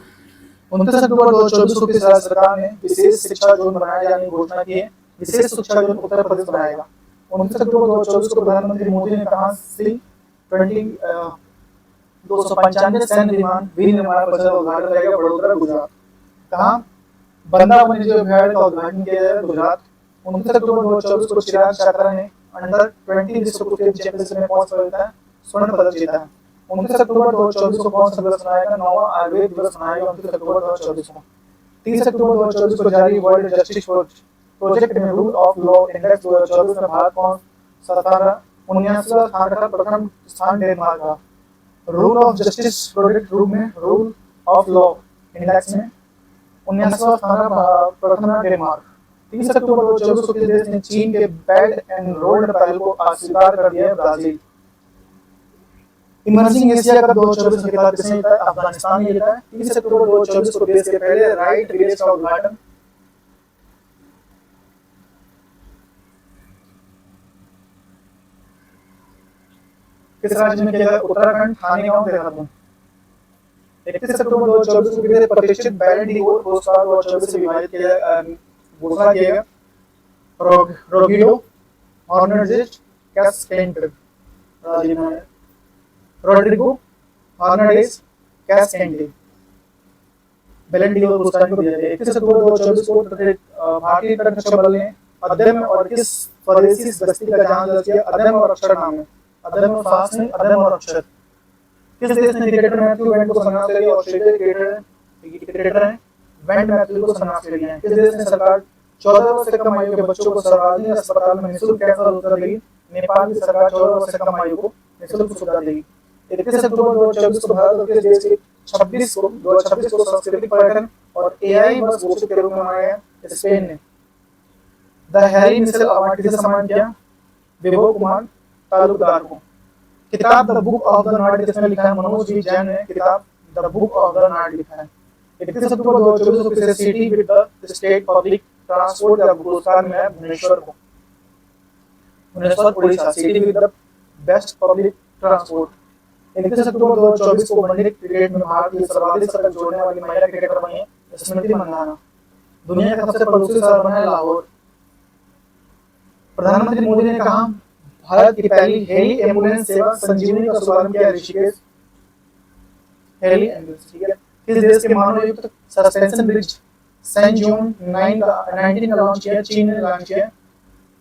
29 अक्टूबर 2024 को किस राज्य सरकार ने विशेष शिक्षा जोन बनाए जाने की घोषणा की है? विशेष शिक्षा जोन उत्तर प्रदेश बनाएगा। 29 अक्टूबर 2024 को प्रधानमंत्री मोदी ने कहा सी 295 सैन्य विमान विनिर्माण परिषद का उद्घाटन करेगा? वडोदरा गुजरात। कहा बंदा वन्यजीव अभयारण्य का उद्घाटन किया जाएगा? गुजरात। 29 अक्टूबर 2024 को चिराग चक्रा ने अंडर 20 विश्व कुश्ती चैंपियनशिप में कौन सा जीता है? स्वर्ण पदक जीता है। 29 अक्टूबर 2024 को कौन सा दिवस मनाएगा? 9वां आयुर्वेद दिवस मनाएगा 29 अक्टूबर 2024 को। 30 अक्टूबर 2024 को जारी वर्ल्ड जस्टिस प्रोजेक्ट में रूल ऑफ लॉ इंडेक्स 2024 में भारत कौन 79वां स्थान रखा? प्रथम स्थान डेनमार्क का। Rule of justice project rule में रूल ऑफ लॉ इंडेक्स में 79वां स्थान प्रथम डेनमार्क। 30 अक्टूबर 2024 को किस देश ने चीन के बैड एंड रोल्ड पहल को अस्वीकार कर दिया है? ब्राजील। इमर्जिंग एशिया का 2024 का खिताब किसने जीता है? अफगानिस्तान ने जीता है। 30 अक्टूबर 2024 को देश के पहले राइट विलेज का उद्घाटन किस राज्य में किया गया? उत्तराखंड, थाने गांव, देहरादून। 31 अक्टूबर 2024 को किसे प्रतिष्ठित बैलेंड डीवोर पुरस्कार 2024 से विभाजित किया घोषणा किया गया? रोगिडो हॉर्नेजेस कैस्केंटर रोड्रिगो हॉर्नेजेस कैस्केंटी बैलेंड डीवोर पुरस्कार को दिया गया। 31 अक्टूबर 2024 को भारतीय तटरक्षक बल ने अदम्य और किस स्वदेशी गश्ती का जहाज किया? अदम्य और अक्षर नाम है। अदम्य फास्ट नहीं, अदम्य और अक्षर। किस देश ने क्रिकेटर मैथ्यू वेंट को सन्यास ले लिया? ऑस्ट्रेलिया क्रिकेटर हैं वेंट मैथ्यू को सन्यास ले लिया है। किस देश ने सरकार 14 वर्ष से कम आयु के बच्चों को सार्वजनिक अस्पताल में निःशुल्क कैंसर उपचार देगी? नेपाल की सरकार 14 वर्ष से कम आयु को निःशुल्क सुविधा देगी। 31 अक्टूबर 2024 को भारत और किस देश के 2026 को सांस्कृतिक पर्यटन और एआई वर्ष घोषित के रूप में मनाया गया? स्पेन ने। द हैरी मिशेल अवार्ड किसे सम्मानित किया? विभो कुमार तालुकदार को। किताब the book of the north किसने लिखा है? मनोज जी जैन ने किताब the book of the north लिखा है। 31 अक्टूबर 2024 को किसे city with the state public transport का पुरस्कार मिला है? भुवनेश्वर को। Bhubaneswar Orissa city with the best public transport. 31 October 2024 को वनडे क्रिकेट में भारत की सर्वाधिक शतक जोड़ने वाली महिला क्रिकेटर बनी है स्मृति मंदाना। दुनिया का सबसे प्रदूषित शहर बना है लाहौर। प्रधानमंत्री मोदी ने कहा भारत की पहली हेली एम्बुलेंस सेवा संजीवनी का शुभारंभ किया ऋषिकेश हेली एम्बुलेंस। ठीक है। किस देश के मानवयुक्त सस्पेंशन ब्रिज सैनजोन 19 का लॉन्च किया? चीन ने लॉन्च किया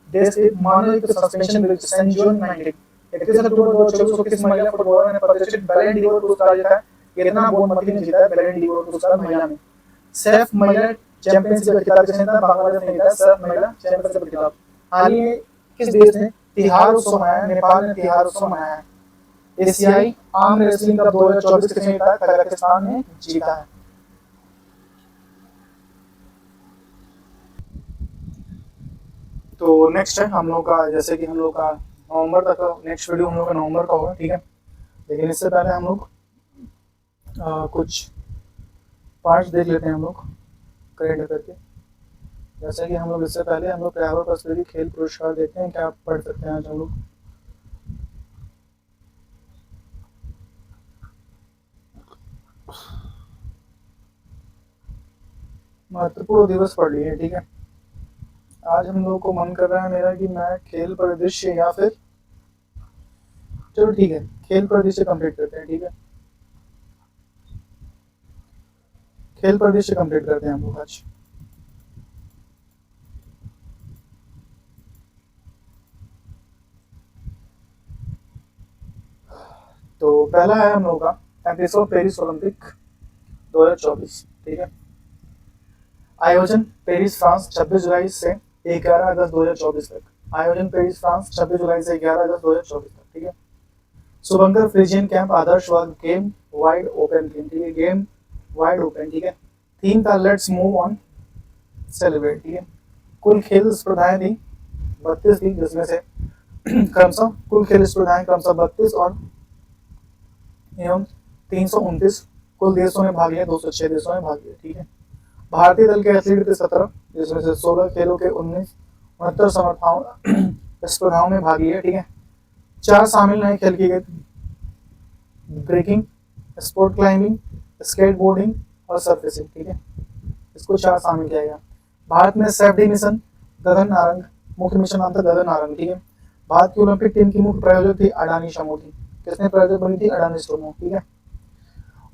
देश के मानवयुक्त सस्पेंशन ब्रिज सैनजोन 19। 31 अक्टूबर 2024 को किस महिला फुटबॉलर ने प्रतिष्ठित बैलेंड डीवोर पुरस्कार जीता है? कितना बोनमती ने जीता है बैलेंड डीवोर पुरस्कार महिला में। सेफ महिला चैंपियनशिप का खिताब किसने जीता? बांग्लादेश ने जीता सर्फ महिला चैंपियनशिप का खिताब। हाल ही में किस देश ने तिहार उत्सव मनाया? नेपाल ने तिहार उत्सव मनाया है। एशियाई आर्म रेसलिंग कप 2024 किसने जीता? कजाकिस्तान ने जीता है। तो नेक्स्ट है हम लोग का, जैसे कि हम लोग का नवंबर तक नेक्स्ट वीडियो हम लोग का नवंबर का होगा, ठीक है। लेकिन इससे पहले हम लोग कुछ पार्ट्स देख लेते हैं हम लोग करेंट अफेयर के। जैसे कि हम लोग इससे पहले हम लोग पर्यावरण पर खेल पुरस्कार देखते हैं, क्या आप पढ़ सकते हैं आज हम लोग। महत्वपूर्ण दिवस पढ़ लिए, ठीक है। आज हम लोगों को मन कर रहा है मेरा कि मैं खेल परिदृश्य या फिर, चलो ठीक है, खेल परिदृश्य कंप्लीट करते हैं, ठीक है। खेल परिदृश्य कंप्लीट करते हैं हम लोग आज। तो पहला है हम लोग का 35वां पेरिस ओलंपिक 2024, ठीक है। आयोजन पेरिस फ्रांस 26 जुलाई से 11 अगस्त 2024 तक। आयोजन पेरिस फ्रांस 26 जुलाई से 11 अगस्त 2024 तक, ठीक है। शुभंकर फ्रिजियन कैंप आदर्श वर्ग गेम वाइड ओपन थीम, ठीक है। गेम वाइड ओपन, ठीक है। थीम था लेट्स मूव ऑन सेलिब्रेट, ठीक है। कुल खेल स्पर्धाएं थी 32 थी, जिसमें से क्रमशः कुल खेल स्पर्धाएं क्रमशः 32 और एवं 329 कुल देशों ने भाग लिया, 206 देशों ने भाग लिया, ठीक है। भारतीय दल के एथलीट थे 17, जिसमें से 16 खेलों के 69 स्पर्धाओं में भाग लिया, ठीक है। 4 शामिल नए खेल किए गए, ब्रेकिंग, स्पोर्ट क्लाइंबिंग, स्केटबोर्डिंग और सर्फेसिंग, ठीक है। इसको 4 शामिल किया गया। भारत में सेफ्टी मिशन गगन नारंग, मुख्य मिशन नाम था गगन नारंग, ठीक है। भारत की ओलंपिक टीम की मुख्य प्रायोजक थी अडानी समूह, किसने प्रायोजक बनी थी? अडानी समूह, ठीक है।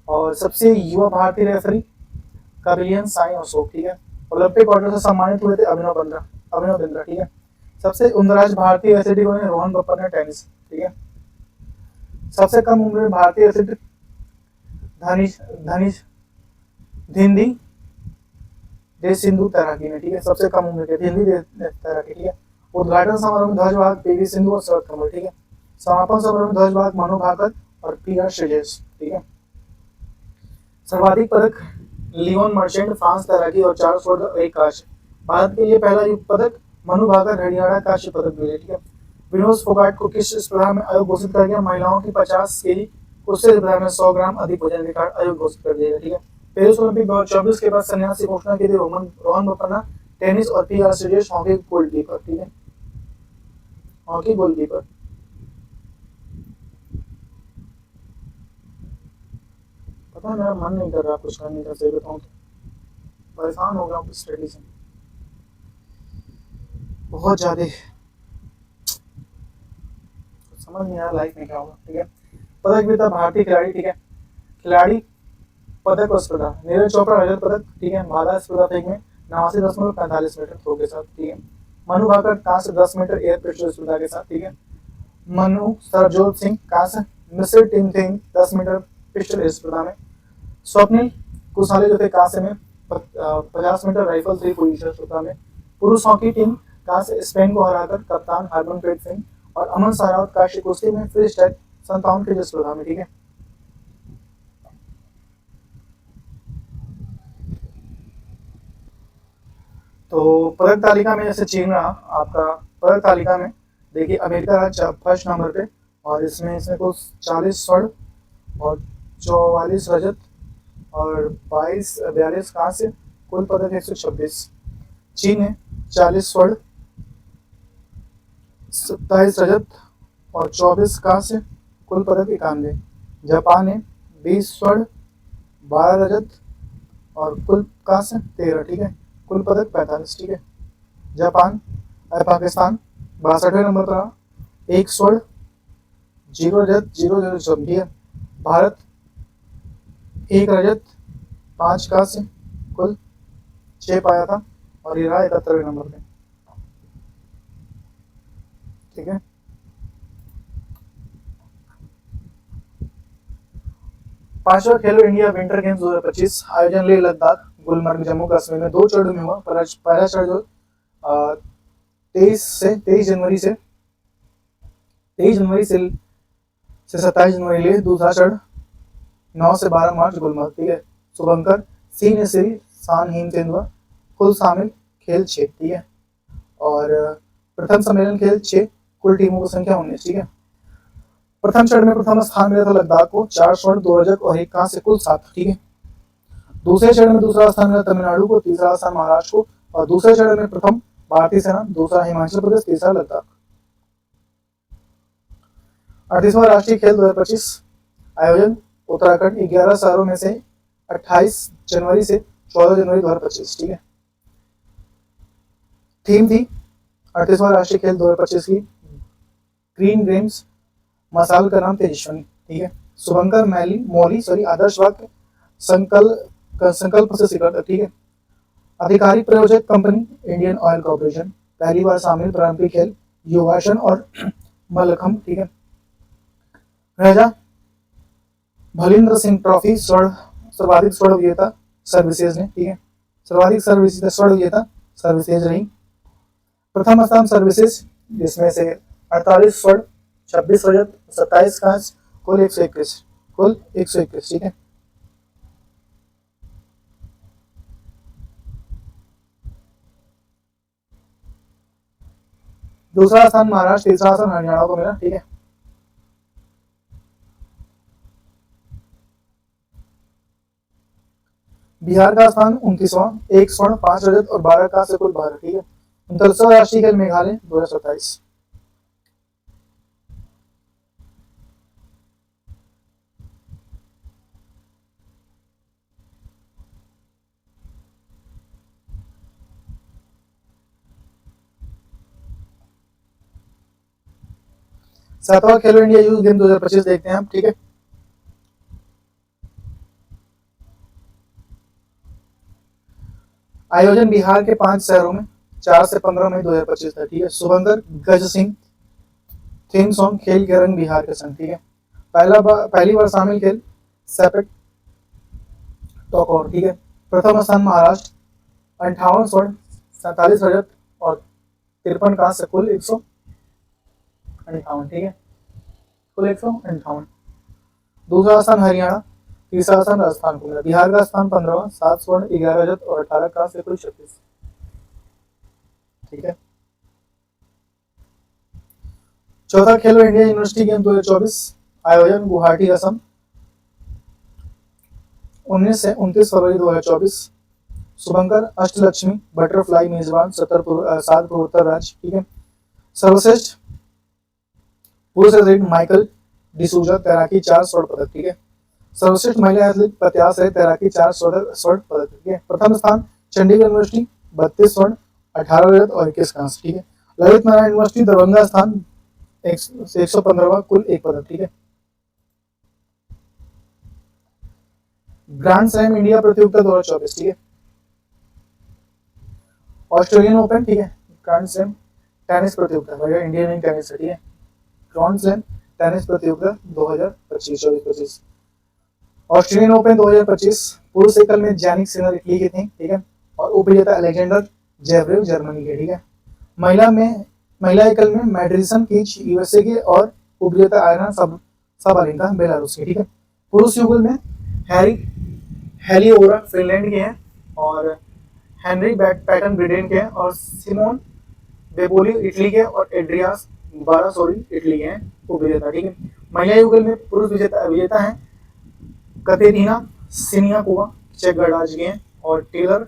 और सबसे युवा भारतीय रेफरी कबिलियन साई अशोक, ठीक है। ओलंपिक ऑर्डर से सम्मानित हुए थे अभिनव बिंद्रा, ठीक है। सबसे उम्रदराज भारतीय एथलीट बने रोहन बोपन्ना ने टेनिस, ठीक है। सबसे कम उम्र में भारतीय एथलीट धनीश धिंदी देश सिंधु तैराकी में, ठीक है। सबसे कम उम्र के धिंदी तैराकी, ठीक है। उद्घाटन समारोह में ध्वजवाहक पीवी सिंधु और शरद कमल, ठीक है। समापन समारोह में ध्वजवाहक मनु भाकर और पी.आर. श्रीजेश, ठीक है। सर्वाधिक पदक लियोन मर्चेंट फ्रांस तैराकी और 4 स्वर्ण और 1 कांस्य। भारत के लिए पहला युग पदक मनु भाकर हरियाणा कांस्य पदक मिले, ठीक है। विनोद फोगाट को किस स्पर्धा में आयोग घोषित कर दिया? महिलाओं की 50 केजी कुश्ती स्पर्धा में 100 ग्राम अधिक वजन के कारण आयोग घोषित कर दिया, ठीक है। पेरिस ओलंपिक 2024 के बाद संन्यास की घोषणा की थी रोहन बोपन्ना टेनिस और पी.आर. श्रीजेश हॉकी गोलकीपर, ठीक है। Hockey goalkeeper. पता है मेरा मन नहीं कर रहा कुछ करने का, सही बताऊं तो परेशान हो गया हूँ स्टडी से बहुत ज्यादा, समझ नहीं आ रहा लाइफ में क्या होगा, ठीक है। पदक विजेता भारतीय खिलाड़ी, ठीक है। खिलाड़ी पदक और स्पर्धा नीरज चोपड़ा रजत पदक, ठीक है। भाला स्पर्धा फेंक में 89.45 मीटर थ्रो के साथ, ठीक है। मनु भाकर कांस्य 10 मीटर एयर पिस्टल स्पर्धा के साथ, ठीक है। मनु सरबजोत सिंह कांस्य मिस्र टीम थिंग 10 मीटर पिस्टल स्पर्धा में। स्वप्निल कुशाली जो थे कांस्य में 50 मीटर राइफल 3 पोजीशन स्पर्धा में। पुरुष हॉकी टीम कांस्य स्पेन को हराकर कप्तान हरमनप्रीत सिंह और अमन सारावत कांस्य कुश्ती में फ्री स्टाइल 57 केजी स्पर्धा में, ठीक है। तो पदक तालिका में जैसे चीन रहा आपका पदक तालिका में, देखिए अमेरिका रहा फर्स्ट नंबर पे और इसमें कुल 40 स्वर्ण और 44 रजत और 42 कांस्य, कुल पदक 126। चीन है 40 स्वर्ण 27 रजत और 24 कांस्य, कुल पदक 91। जापान है 20 स्वर्ण 12 रजत और कुल कांस्य 13, ठीक है। कुल पदक 45, ठीक है। जापान पाकिस्तान 62वें नंबर पर रहा, 1 स्वर्ण 0 रजत 0 ठीक है। भारत 1 रजत 5 कांस्य, कुल 6 पाया था और ये रहा 71वें नंबर पे, ठीक है। पांचवा खेलो इंडिया विंटर गेम्स 2025 आयोजन लेह लद्दाख गुलमर्ग जम्मू कश्मीर में 2 चरणों में हुआ। पहला चरण जो 23 जनवरी से 27 जनवरी ले, दूसरा चरण 9 से 12 मार्च गुलमर्ग, ठीक है। शुभंकर सी ने श्री सान हिम तेंदुआ, कुल शामिल खेल 6, ठीक है। और प्रथम सम्मेलन खेल 6, कुल टीमों की संख्या 19, ठीक है। प्रथम चरण में प्रथम स्थान मिला था लद्दाख को, 4 स्वर्ण 2 रजत और 1 कांस्य, कुल 7, ठीक है। दूसरे चरण में दूसरा स्थान मिला तमिलनाडु को, तीसरा स्थान महाराष्ट्र को, और दूसरे चरण में प्रथम भारतीय सेना, दूसरा हिमाचल प्रदेश, तीसरा लद्दाख। 38वां राष्ट्रीय खेल 2025 आयोजन उत्तराखंड, 11 शहरों में से 28 जनवरी से 14 जनवरी 2025, ठीक है। थीम थी 38वां राष्ट्रीय खेल 2025 की ग्रीन गेम्स, मसाल का नाम तेजस्विनी, ठीक है। शुभंकर मौली आदर्श वाक्य संकल्प से शिखर, ठीक है। आधिकारिक प्रायोजक कंपनी इंडियन ऑयल कॉर्पोरेशन, पहली बार शामिल पारंपरिक खेल योगासन और मल्लखंब, ठीक है। राजा भलिंद्र सिंह ट्रॉफी सर्वाधिक स्वर्ण विजेता सर्विसेज ने, ठीक है। सर्वाधिक स्वर्ण विजेता सर्विसेज रही। प्रथम स्थान सर्विसेज, जिसमें से 48 स्वर्ण, 26 रजत, 27 कांस्य, कुल 121, ठीक है। दूसरा स्थान महाराष्ट्र, तीसरा स्थान हरियाणा को मिला, ठीक है। बिहार का स्थान 29वां, 1 स्वर्ण, 5 रजत और 12 कांस्य, कुल 12, ठीक है। 39वां राष्ट्रीय खेल मेघालय 2027। सातवां खेलो इंडिया यूथ गेम 2025 देखते हैं हम, ठीक है। आयोजन बिहार के 5 शहरों में 4 से 15 मई 2025 था, ठीक है। शुभंकर गज सिंह, थीम सॉन्ग खेल के रंग बिहार के संग, ठीक है। पहली बार शामिल खेल सेपक टॉकर, ठीक है। प्रथम स्थान महाराष्ट्र, 58 स्वर्ण, 47 रजत और 53 कांस्य, कुल 158, ठीक है। कुल 158। दूसरा स्थान हरियाणा, तीसरा स्थान राजस्थान को मिला। बिहार का स्थान 15वां, 7 स्वर्ण, 11 रजत और 18 कांस्य, कुल 36, ठीक है। चौथा खेलो इंडिया यूनिवर्सिटी गेम 2024 आयोजन गुवाहाटी असम, 19 से 29 फरवरी 2024। शुभंकर अष्टलक्ष्मी बटरफ्लाई मेजबान 7 पूर्वोत्तर राज्य, ठीक है। सर्वश्रेष्ठ पुरुष एथलीट माइकल डिसूजा तैराकी 4 स्वर्ण पदक, ठीक है। सर्वश्रेष्ठ महिला एथलीट प्रत्याश है तैराकी 4 स्वर्ण पदक, ठीक है। प्रथम स्थान चंडीगढ़ यूनिवर्सिटी 32 स्वर्ण, 18 रजत और 21 कांस्य, ठीक है। ललित नारायण यूनिवर्सिटी दरभंगा स्थान 115वां, कुल 1 पदक, ठीक है। ग्रैंड स्लैम इंडिया प्रतियोगिता 2024, ठीक है। ऑस्ट्रेलियन ओपन, ठीक है। ग्रैंड स्लैम टेनिस प्रतियोगिता, इंडियन टेनिस, ठीक है। ग्रैंड स्लैम टेनिस प्रतियोगिता 2025। ऑस्ट्रेलियन ओपन 2025 पुरुष एकल में जैनिक सिनर इटली की थी, ठीक है। और उपविजेता अलेक्जेंडर जेवरेव जर्मनी के, ठीक है। महिला एकल में मैड्रिसन कीच यूएसए के और उपविजेता आयना साबालेंका बेलारूस के, ठीक है। पुरुष युगल में हेलिओरा फिनलैंड के हैं और हेनरी पैटन ब्रिटेन के हैं और सिमोन बेबोली इटली के और एड्रियास बारासोरी इटली के हैं उपविजेता, ठीक है। महिला युगल में पुरुष विजेता हैं कतेरिना सिनियाकोवा चेक गणराज्य के हैं और टेलर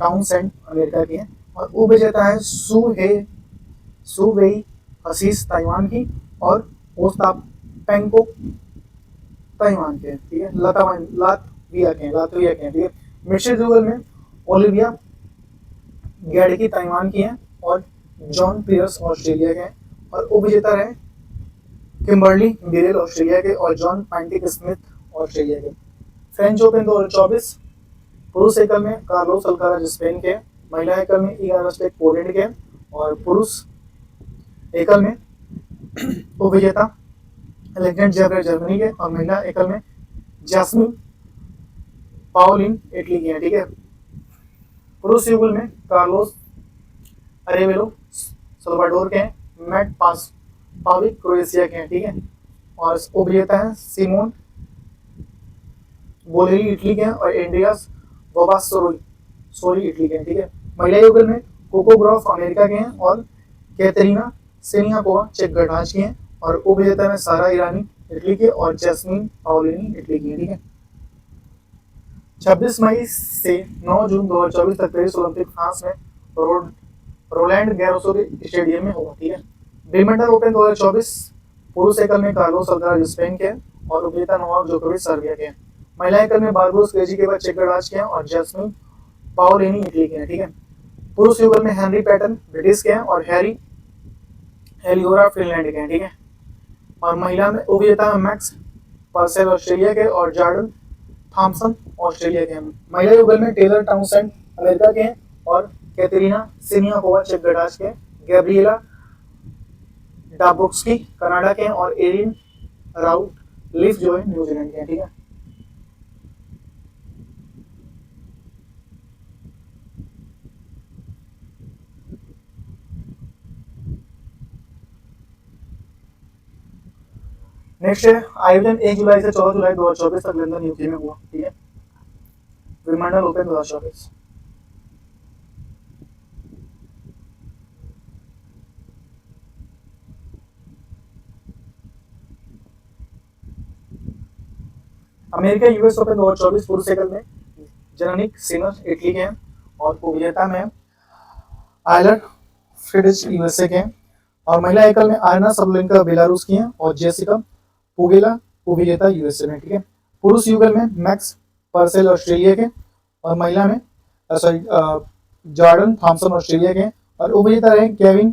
टाउनसेंड अमेरिका के हैं और उपविजेता है सू वेई हसीस ताइवान की और ओस्तापेंको ताइवान के, ठीक है। लातविया के, ठीक है। मिश्रित युगल में ओलिविया गैडकी ताइवान की हैं और जॉन पियर्स ऑस्ट्रेलिया के हैं और उपविजेता रहे किम्बर्ली बिरेल ऑस्ट्रेलिया के और जॉन पैंटिक स्मिथ ऑस्ट्रेलिया के। फ्रेंच ओपन 2024 पुरुष एकल में कार्लोस अल्काराज स्पेन के, महिला एकल में इगा स्विएटेक पोलैंड के और पुरुष एकल में उपविजेता अलेक्जेंडर जेवरेव जर्मनी के और महिला एकल में जैस्मिन पाओलिन इटली की है, ठीक है। पुरुष युगल में कार्लोस अरेवेलो सल्वाडोर के हैं, मैट पास पाविक क्रोएशिया के हैं, ठीक है। और उपविजेता है सिमोन बोलेरी इटली के हैं और एंड्रियास वोबासोरी सोरी इटली के हैं, ठीक है। महिला युगल में कोको ग्रॉफ अमेरिका के हैं और कैतरीना सेनियाकोवा चेक गणराज्य की हैं। और उपविजेता में सारा ईरानी इटली के और जैस्मिन पाओलिनी इटली की हैं, ठीक है। 26 मई से 9 जून 2024 तक पेरिस ओलंपिक फ्रांस में रोलैंड गैरोसो के स्टेडियम में होगा, ठीक है। बैडमिंटन ओपन 2024 पुरुष एकल में कार्लोस अल्काराज स्पेन के हैं और उपविजेता नोवाक जोकोविच सर्बिया के हैं। महिला एकल में बारबोस क्रेजी के बाद चेक गणराज्य के हैं और जैस्मिन पाओलिनी इटली के हैं, ठीक है। पुरुष युगल में हेनरी पैटन ब्रिटिश के हैं और हैरी हेलियोरा फिनलैंड के हैं, ठीक है। और महिला में उपविजेता में मैक्स पर्सेल ऑस्ट्रेलिया के और जॉर्डन थॉमसन ऑस्ट्रेलिया के हैं। महिला युगल में टेलर टाउनसेंड अमेरिका के हैं और कैतरीना सिनियाकोवा चेक गणराज्य के हैं। गैब्रिएला डाब्रुस्की कनाडा के हैं और एरिन राउट लिफ जो है न्यूजीलैंड के हैं, ठीक है। नेक्स्ट है आयोजन 1 जुलाई से 14 जुलाई 2024 तक लंदन यूके में हुआ, ठीक है। Wimbledon open 2024। America US open 2024 पुरुष एकल में जेनिक सिनर इटली के हैं और उपविजेता में आयलर फ्रिडिच यूएसए के हैं। और महिला एकल में आयना सबलेंका बेलारूस की हैं और जेसिका पुगेला उपविजेता यूएसए में, ठीक है। पुरुष युगल में मैक्स पर्सेल ऑस्ट्रेलिया के और महिला में सॉरी जॉर्डन थॉमसन ऑस्ट्रेलिया के और उपविजेता रहे केविन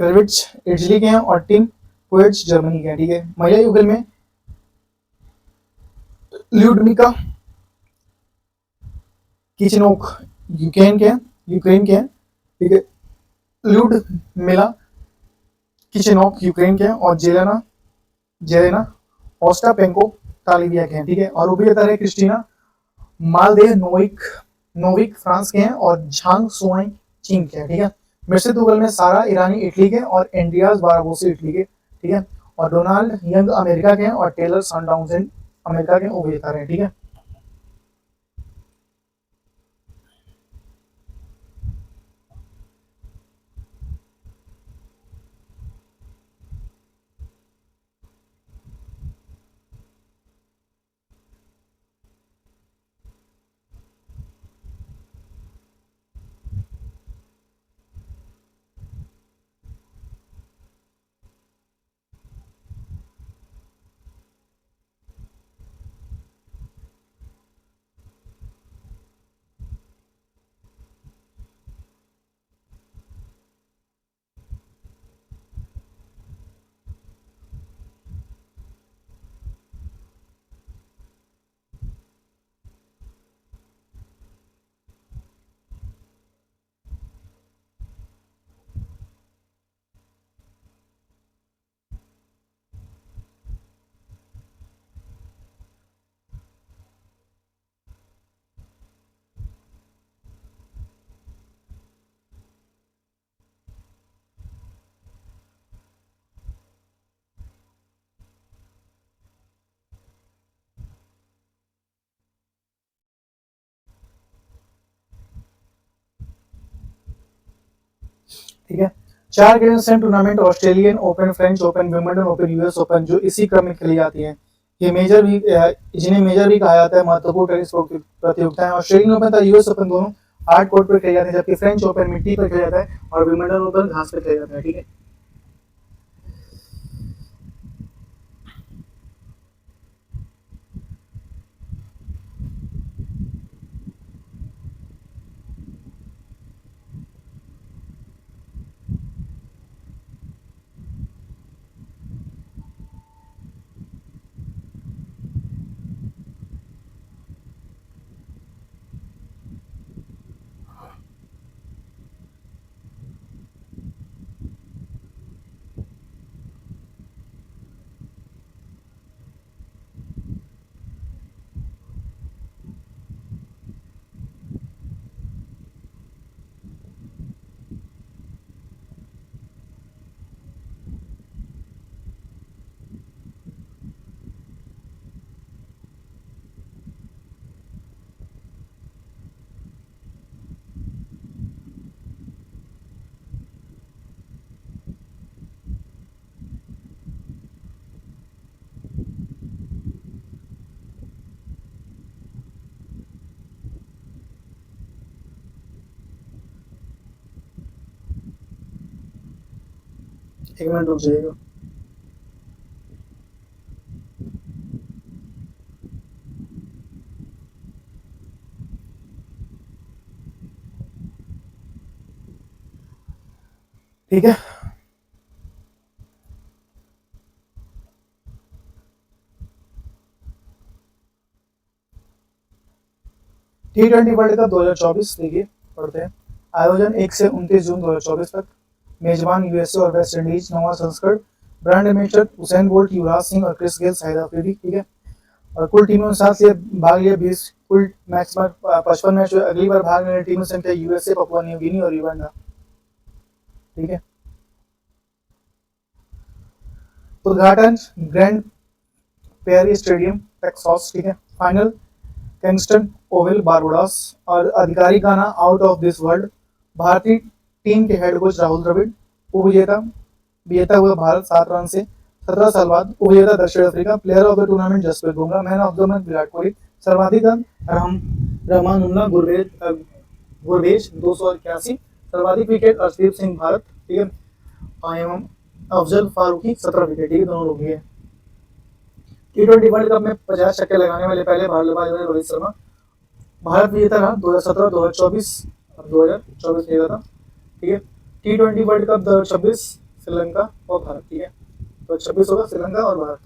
क्रेविट्ज इटली के हैं और टिम पोएट्स जर्मनी के हैं, ठीक है। महिला युगल में ल्यूडमिका किचनोक यूक्रेन के हैं, ठीक है। ल्यूडमिला किचनोक यूक्रेन के हैं और जेलेना ओस्टापेंको तालिबिया के हैं, ठीक है। और उपविजेता रहे क्रिस्टीना मालदेव नोविक फ्रांस के हैं और झांग सुआई चीन के हैं, ठीक है। मिश्रित युगल में सारा ईरानी इटली के और एंड्रियास बाराबोसी इटली के, ठीक है। और डोनाल्ड यंग अमेरिका के हैं और टेलर सनडाउनसेन अमेरिका के उपविजेता रहे, ठीक है। ठीक है। 4 grand slam tournament Australian open, French open, Wimbledon open, US open जो इसी क्रम में खेली जाती हैं। ये मेजर भी जिन्हें मेजर भी कहा जाता है, महत्वपूर्ण टेनिस प्रतियोगिताएं। ऑस्ट्रेलियन ओपन तथा यूएस ओपन दोनों हार्ड कोर्ट पर खेले जाते हैं, जबकि फ्रेंच ओपन मिट्टी पर खेला जाता है और विंबलडन ओपन घास पर खेला जाता है, ठीक है। एक मिनट रुक जाइएगा। ठीक है, T20 वर्ल्ड कप 2024 देखिए पढ़ते हैं। आयोजन 1 से 29 जून 2024 तक। मेजबान यूएसए और वेस्ट इंडीज। नवा संस्करण। Brand ambassador Usain bolt, Yuvraj Singh और क्रिस गेल, शाहिद अफरीदी। ठीक है, और कुल टीमों के साथ ये भाग लिया 20, कुल मैच में 55 मैच हुए। अगली बार भाग लेने टीमों की संख्या यूएसए, पपुआ न्यू गिनी और युगांडा। ठीक है, उद्घाटन ग्रैंड पेयरी स्टेडियम टेक्सास। ठीक है, फाइनल किंगस्टन ओवल बारबाडोस। और आधिकारिक गाना आउट ऑफ दिस वर्ल्ड। भारतीय टीम के हेड कोच राहुल द्रविड़। उपविजेता विजेता हुआ भारत 7 रन से 17 साल बाद। उपविजेता दक्षिण Africa. Player of the tournament Jasprit Bumrah. Man of the match Virat Kohli. सर्वाधिक रन रहमानुल्लाह गुरबेज 281। सर्वाधिक विकेट अर्शदीप सिंह भारत। ठीक है, अफजल फारूकी 17 विकेट। ठीक है, दोनों लोग हैं। T20 वर्ल्ड कप में 50 छक्के लगाने वाले पहले बल्लेबाज रहे रोहित शर्मा। भारत विजेता रहा 2017, 2024 और 2024 जीता था। ठीक है, T20 वर्ल्ड कप 2026 श्रीलंका और भारत। ठीक है, तो 26 होगा श्रीलंका और भारत।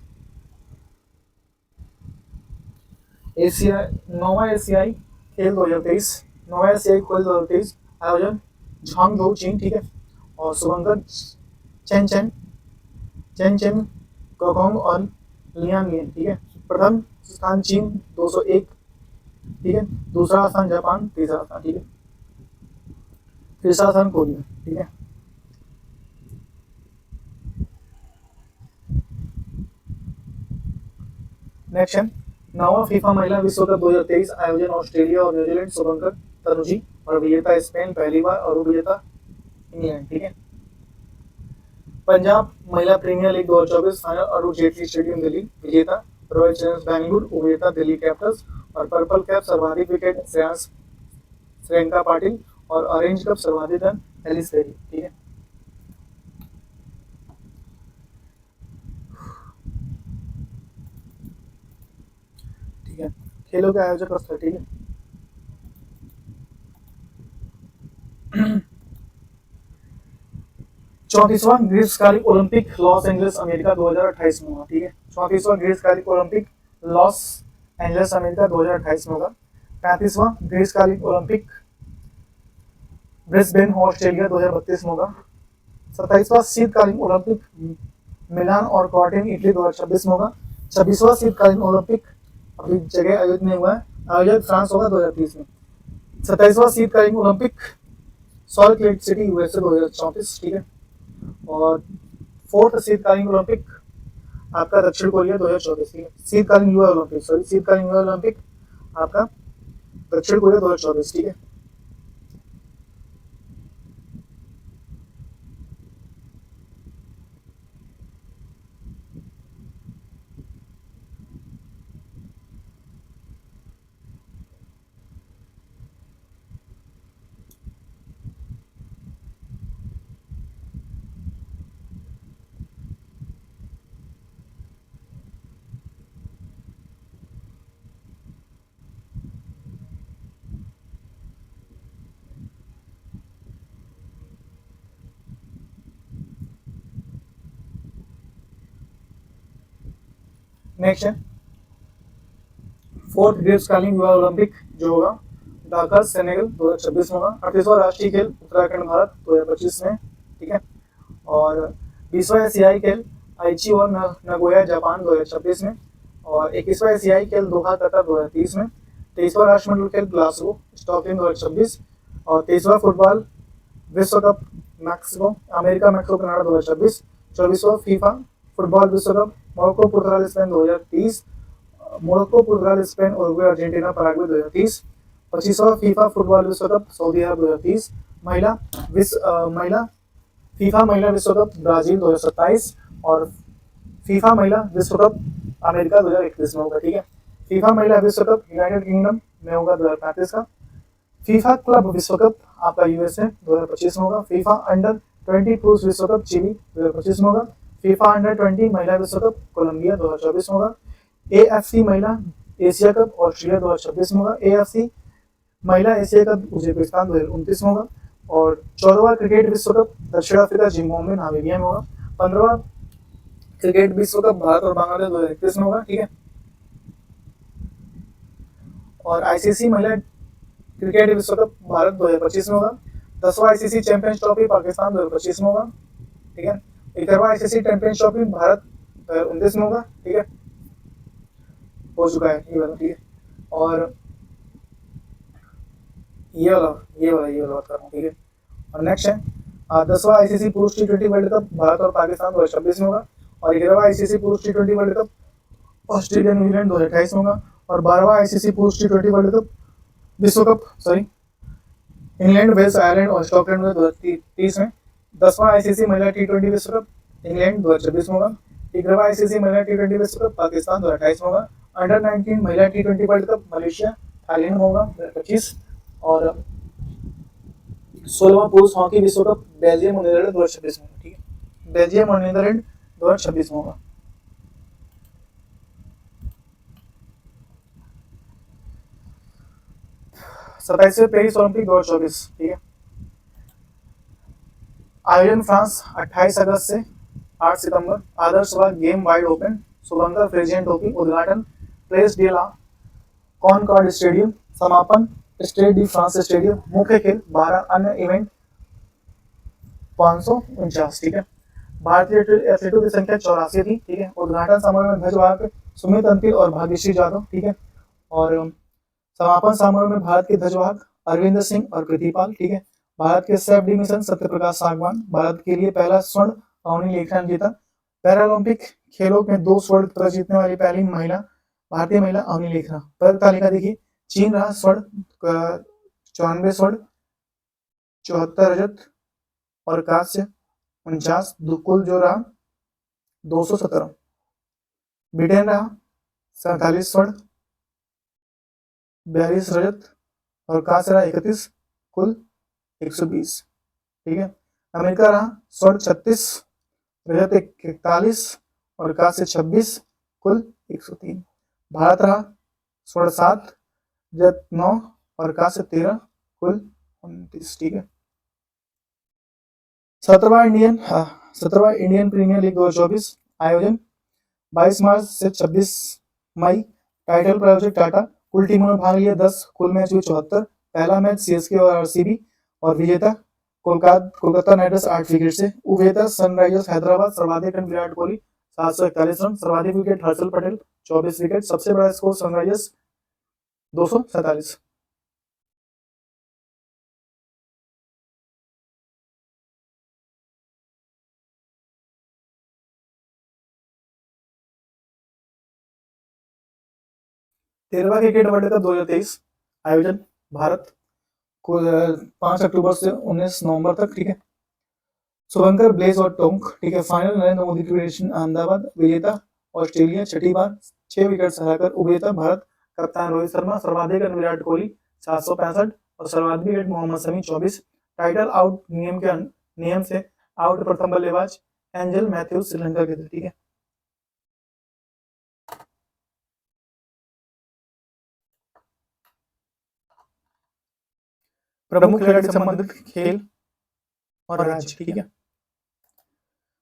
एशिया नौवा एशियाई खेल 2023। नौवा एशियाई खेल 2023 आयोजन झांगझोउ चीन। ठीक है, और शुभंकर चेन चेन चेन चेन कोकोंग और लियांग ये। ठीक है, प्रथम स्थान चीन 201। ठीक है, दूसरा स्थान जापान, तीसरा स्थान। ठीक है, तीसरा स्थान कोरिया। ठीक है, नेक्स्ट है नवा फीफा महिला विश्व कप 2023 आयोजन ऑस्ट्रेलिया और न्यूजीलैंड। शुभंकर तनुजी। और विजेता स्पेन पहली बार और उपविजेता इंग्लैंड। ठीक है, पंजाब महिला premier league 2024 final Arun Jaitley stadium Delhi. विजेता रॉयल चैलेंजर्स बैंगलोर। उपविजेता दिल्ली कैपिटल्स। और पर्पल कैप सर्वाधिक विकेट श्रेयंका पाटिल। और ऑरेंज कप सर्वाधिक रन एलिस पेरी। ठीक है, ठीक है, खेलों के आयोजक स्थल। ठीक है, 34वां ग्रीष्मकालीन ओलंपिक लॉस एंजलिस अमेरिका 2028 में होगा। ठीक है, 34वां ग्रीष्मकालीन ओलंपिक लॉस एंजलिस अमेरिका 2028 में होगा। 35वां ग्रीष्मकालीन ओलंपिक ब्रिस्बेन ऑस्ट्रेलिया 2032 में होगा। 27वां शीतकालीन ओलंपिक मिलान और कॉर्टिन इटली 2026 में होगा। 26वां शीतकालीन ओलंपिक अभी जगह आयोजित नहीं हुआ है, आयोजक फ्रांस होगा 2030 में। 27वां शीतकालीन Olympic salt lake city USA 2034। ठीक है, और फोर्थ शीतकालीन ओलंपिक आपका दक्षिण कोरिया 2024। ठीक है, शीतकालीन युवा ओलंपिक शीतकालीन युवा ओलंपिक आपका दक्षिण कोरिया 2024। ठीक है, नेक्स्ट है फोर्थ ग्रीष्मकालीन युवा ओलंपिक जो होगा ढाका सेनेगल 2026 में होगा। 38वां राष्ट्रीय खेल उत्तराखंड भारत 2025 में। ठीक है, और 20वां एशियाई खेल आइची और नगोया जापान 2026 में। और 21वां एशियाई खेल दोहा कतर 2030 में। 23वां राष्ट्रमंडल खेल ग्लासगो स्कॉटलैंड 2026। और 23वां फुटबॉल विश्व cup Mexico America Mexico Canada 2026। 24वां फीफा फुटबॉल विश्व cup Morocco Portugal Spain 2030। Morocco Portugal Spain Uruguay Argentina Paraguay 2030। 25वां फीफा फुटबॉल विश्व कप सऊदी अरब 2030। महिला फीफा महिला विश्व कप ब्राजील 2027। और फीफा महिला विश्व कप अमेरिका 2031 में होगा। ठीक है, फीफा महिला विश्व कप यूनाइटेड किंगडम में होगा 2035 का। फीफा क्लब विश्व कप आपका यूएसए 2025 में होगा। फीफा अंडर 20 पुरुष विश्व कप चिली 2025 में होगा। फीफा अंडर 20 महिला विश्व कप कोलंबिया 2024 में होगा। AFC महिला एशिया कप ऑस्ट्रेलिया 2026 में होगा। AFC महिला एशिया कप उज्बेकिस्तान 2029 में होगा। और 14वां क्रिकेट विश्व कप दक्षिण अफ्रीका जिम्बाब्वे नामीबिया में होगा। 15वां क्रिकेट विश्व कप भारत और बांग्लादेश 2031 में होगा। ठीक है। और ICC महिला क्रिकेट विश्व कप भारत 2025 में होगा। 10वां ICC चैंपियंस ट्रॉफी पाकिस्तान 2025 में होगा। ठीक है। 11वां ICC चैंपियंस ट्रॉफी भारत 2029 में होगा। ठीक है, हो चुका है ये वाला। ठीक है। और ये वाला बात कर रहा हूँ। ठीक है। और नेक्स्ट है 10वां ICC पुरुष T20 वर्ल्ड कप भारत और पाकिस्तान 2026 में होगा। और 11वां ICC पुरुष T20 world cup Australia New Zealand 2028 में होगा। और 12वां ICC पुरुष T20 वर्ल्ड कप विश्व कप इंग्लैंड वेल्स आयरलैंड और स्कॉटलैंड में 2030 में। 10वां ICC महिला T20 विश्व कप इंग्लैंड 2026 में होगा। 11वां ICC महिला T20 विश्व कप पाकिस्तान 2028 में होगा। अंडर 19 महिला T20 world cup Malaysia Thailand में होगा 2025। और 16वां पुरुष हॉकी विश्व कप बेल्जियम और नीदरलैंड 2026 में होगा। ठीक है, बेल्जियम और नीदरलैंड 2026 में होगा। सताइसवें पेरिस ओलंपिक 2024। ठीक है, आयोजन फ्रांस 28 अगस्त से 8 सितंबर। आदर्श सभा गेम वाइड ओपन शुभंकर फ्रेजियन ट्रॉफी उद्घाटन Place de la Concorde stadium. समापन स्टेड डी फ्रांस स्टेडियम। मुख्य खेल 12 अन्य इवेंट 549। ठीक है, भारतीय एथलीटों की संख्या 84 थी। ठीक है, उद्घाटन समारोह में ध्वजवाहक सुमित अंतिल और भाग्यश्री जाधव। ठीक है, और समापन समारोह में भारत के ध्वजवाहक अरविंदर सिंह और कृतिपाल। ठीक है, भारत के सेफ डी मिशन सत्यप्रकाश सागवान भारत के लिए पहला स्वर्ण अवनी लेखन जीता। पैरालंपिक खेलों में 2 स्वर्ण पदक जीतने वाली पहली महिला भारतीय महिला अवनी लेखना। पदक तालिका देखिए, चीन रहा स्वर्ण 94 स्वर्ण, 74 रजत और कांस्य 49, कुल जो रहा 217। ब्रिटेन रहा 47 स्वर्ण, 42 रजत और कांस्य रहा 31, कुल 120। ठीक है, अमेरिका रहा स्वर्ण 36, रजत 41 और कांस्य 26, कुल 103। भारत रहा स्वर्ण 7, रजत 9 और कांस्य 13, कुल 29। ठीक है, 17वां इंडियन प्रीमियर लीग 2024 आयोजन 22 मार्च से 26 मई। टाइटल प्रायोजक टाटा। कुल टीमों ने भाग लिया 10, कुल मैच हुए 74। पहला मैच CSK और RCB और विजेता कोलकाता नाइट राइडर्स 8 विकेट से। उपविजेता सनराइजर्स हैदराबाद। सर्वाधिक रन विराट कोहली 741 रन। सर्वाधिक विकेट हर्षल पटेल 24 विकेट। सबसे बड़ा स्कोर सनराइजर्स 247। तेरहवां क्रिकेट वर्ल्ड कप 2023 आयोजन भारत को 5 अक्टूबर से 19 नवंबर तक। ठीक है, शुभंकर ब्लेज और टोंक। ठीक है, फाइनल नरेंद्र मोदी क्रिकेट अहमदाबाद। विजेता ऑस्ट्रेलिया 6ठी बार 6 विकेट से हराकर। उपविजेता भारत। कप्तान रोहित शर्मा। सर्वाधिक रन विराट कोहली 765 और सर्वाधिक wicket Mohammed Shami 24। Title out नियम से आउट प्रथम बल्लेबाज एंजल मैथ्यूज श्रीलंका के थे। ठीक है, प्रमुख खिलाड़ी संबंधित खेल और राज्य। ठीक है,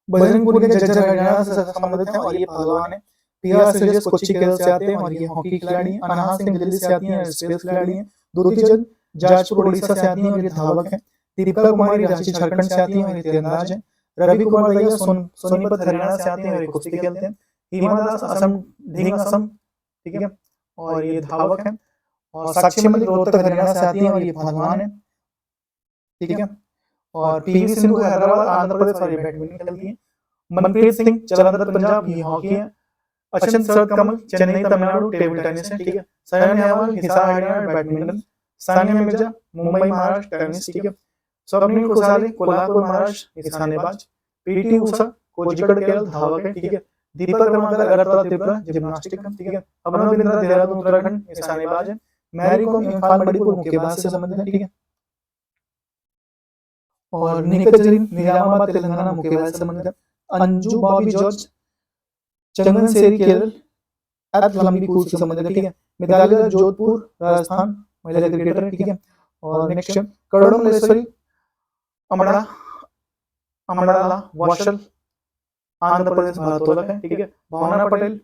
बजरंग पुनिया जज्जर हरियाणा से संबंधित हैं और ये पहलवान है। PR श्रीजस कोच्चि केरल से आते हैं और ये हॉकी खिलाड़ी हैं। अनहा सिंह दिल्ली से आती हैं और स्पेस खिलाड़ी हैं। द्रुति चंद जाजपुर उड़ीसा से आती हैं और ये धावक हैं। दीपिका कुमारी रांची झारखंड से आती हैं और ये तीरंदाज हैं। रवि कुमार दैया सोनीपत हरियाणा से आते हैं और ये कुश्ती खेलते हैं। हिमा दास ढींग असम। ठीक है, और ये धावक हैं। और साक्षी मलिक रोहतक हरियाणा से आती हैं और ये पहलवान है। ठीक है, और PV सिंधु हैदराबाद आंध्र प्रदेश और ये बैडमिंटन खेलती है। मनप्रीत सिंह जालंधर पंजाब ये हॉकी है। अचिंत शरद कमल चेन्नई तमिलनाडु टेबल टेनिस है। ठीक है, सायन नेहवाल हिसार हरियाणा बैडमिंटन। सानिया मिर्जा मुंबई महाराष्ट्र टेनिस। ठीक है, स्वप्निल खुशाली कोल्हापुर महाराष्ट्र निशानेबाज। PT उषा कोझिकोड केरल धावक है। ठीक है, दीपक कर्माकर अगरतला त्रिपुरा जिम्नास्टिक। ठीक है, अभिनव बिंद्रा देहरादून उत्तराखंड निशानेबाज है। मैरी कॉम इम्फाल मणिपुर मुक्केबाज से संबंधित है। ठीक है, और निखत जरीन निजामाबाद तेलंगाना मुक्केबाजी से संबंधित है। अंजू बॉबी जॉर्ज चंगनसेरी केरल एथ लंबी कूद से संबंधित है, ठीक है। मिताली राज जोधपुर राजस्थान महिला क्रिकेटर है, ठीक है। और नेक्स्ट करुणमलेश्वरी अमड़ा अमड़ाला वाशल आंध्र प्रदेश भारोत्तोलक है, ठीक है। Bhavna Patel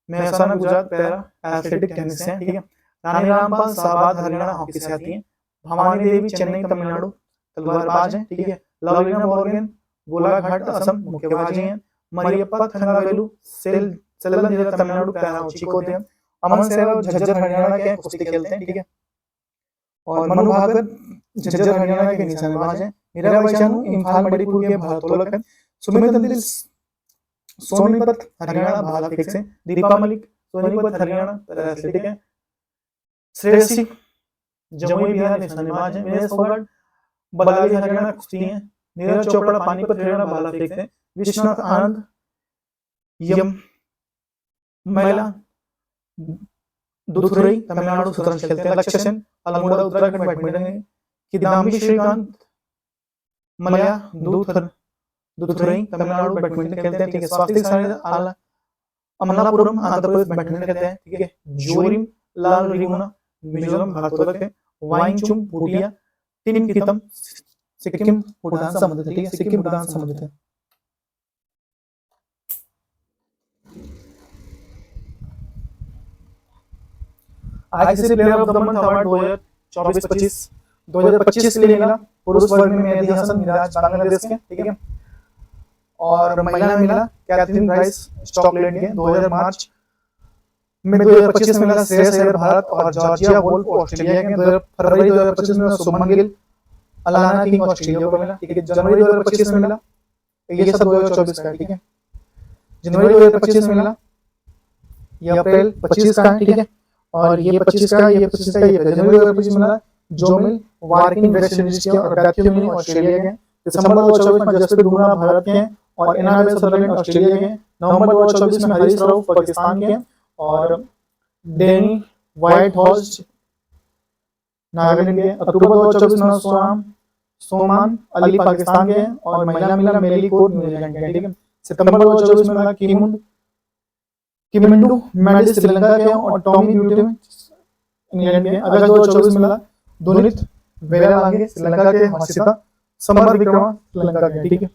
Mehsana Gujarat para athletic tennis है, ठीक है। रानी रामपाल साबाद हरियाणा हॉकी से आती है। भवानी देवी चेन्नई तमिलनाडु तलवारबाज है, ठीक है। लवलीना बोर्गेन गोलाघाट असम मुक्केबाजी है। मरियप्पा थंगावेलु सेल्लम जिला तमिलनाडु पैरा होते हैं। अमन सहगल झज्जर हरियाणा के कुश्ती खेलते हैं, ठीक है। और मनु भाकर झज्जर हरियाणा के निशानेबाज हैं। मीराबाई चानू इम्फाल मणिपुर के भारोत्तोलक है। सुमित अंतिल सोनीपत हरियाणा भाला फेंक से। दीपा मलिक सोनीपत हरियाणा एथलेटिक है। श्रेयसी जमुई बिहार निशानेबाज है। विनेश फोगाट बलाली हरियाणा कुश्ती है। नीरज चोपड़ा पानीपत हरियाणा भाला फेंक से। विश्वनाथ आनंद यम महिला दुथुरई तमिलनाडु शतरंज खेलते हैं। लक्ष्य सेन अल्मोड़ा उत्तराखंड बैडमिंटन है। किदाम्बी श्रीकांत मलया दुथुरई तमिलनाडु बैडमिंटन खेलते हैं, ठीक है। स्वास्तिक साइड अमलापुरम आंध्र प्रदेश बैडमिंटन खेलते हैं, ठीक है। जोरिम लाल रिगुना मिजोरम भारोत्तोलक है। वाइंगचुम भूटिया टिनकितम सिक्किम भूटान से संबंधित है, ठीक है। सिक्किम भूटान से संबंधित है। ICC player of the month award 2024-25 2025 के लिए मिला पुरुष वर्ग में मेहदी हसन मिराज बांग्लादेश के, ठीक है। और महिला में मिला कैथरीन राइस स्कॉटलैंड के। 2000 मार्च में 2025 में मिला श्रेयस अय्यर भारत और जॉर्जिया वोल्फ ऑस्ट्रेलिया के। फरवरी 2025 में Shubman Gill Alana King Australia को मिला, ठीक है। जनवरी 2025 में मिला, ये सब 2024 का, ठीक है। जनवरी 2025 में मिला, ये अप्रैल 25 का, ठीक है। और ये 25 का, ये 25 का, ये जनवरी 2025 में मिला जोमिल वार्किन वेस्ट इंडीज के और बैथ्यू मिनी ऑस्ट्रेलिया के। दिसंबर 2024 में जसप्रीत बुमराह भारत के हैं और एनाबेल सदरलैंड ऑस्ट्रेलिया के। नवंबर 2024 में हरीश राव पाकिस्तान के और डेनी व्हाइट हॉर्स नागालैंड के। अक्टूबर 2024 में सोमान अली पाकिस्तान के और महिला मिला मेली कोड न्यूजीलैंड के, ठीक है। सितंबर 2024 में मिला किमिंडू मेडल श्रीलंका के और टॉमी ब्यूटी इंग्लैंड के। अगस्त 2024 में मिला दुनित वेलांगे श्रीलंका के। हर्षिता समर विक्रमा श्रीलंका के, ठीक है।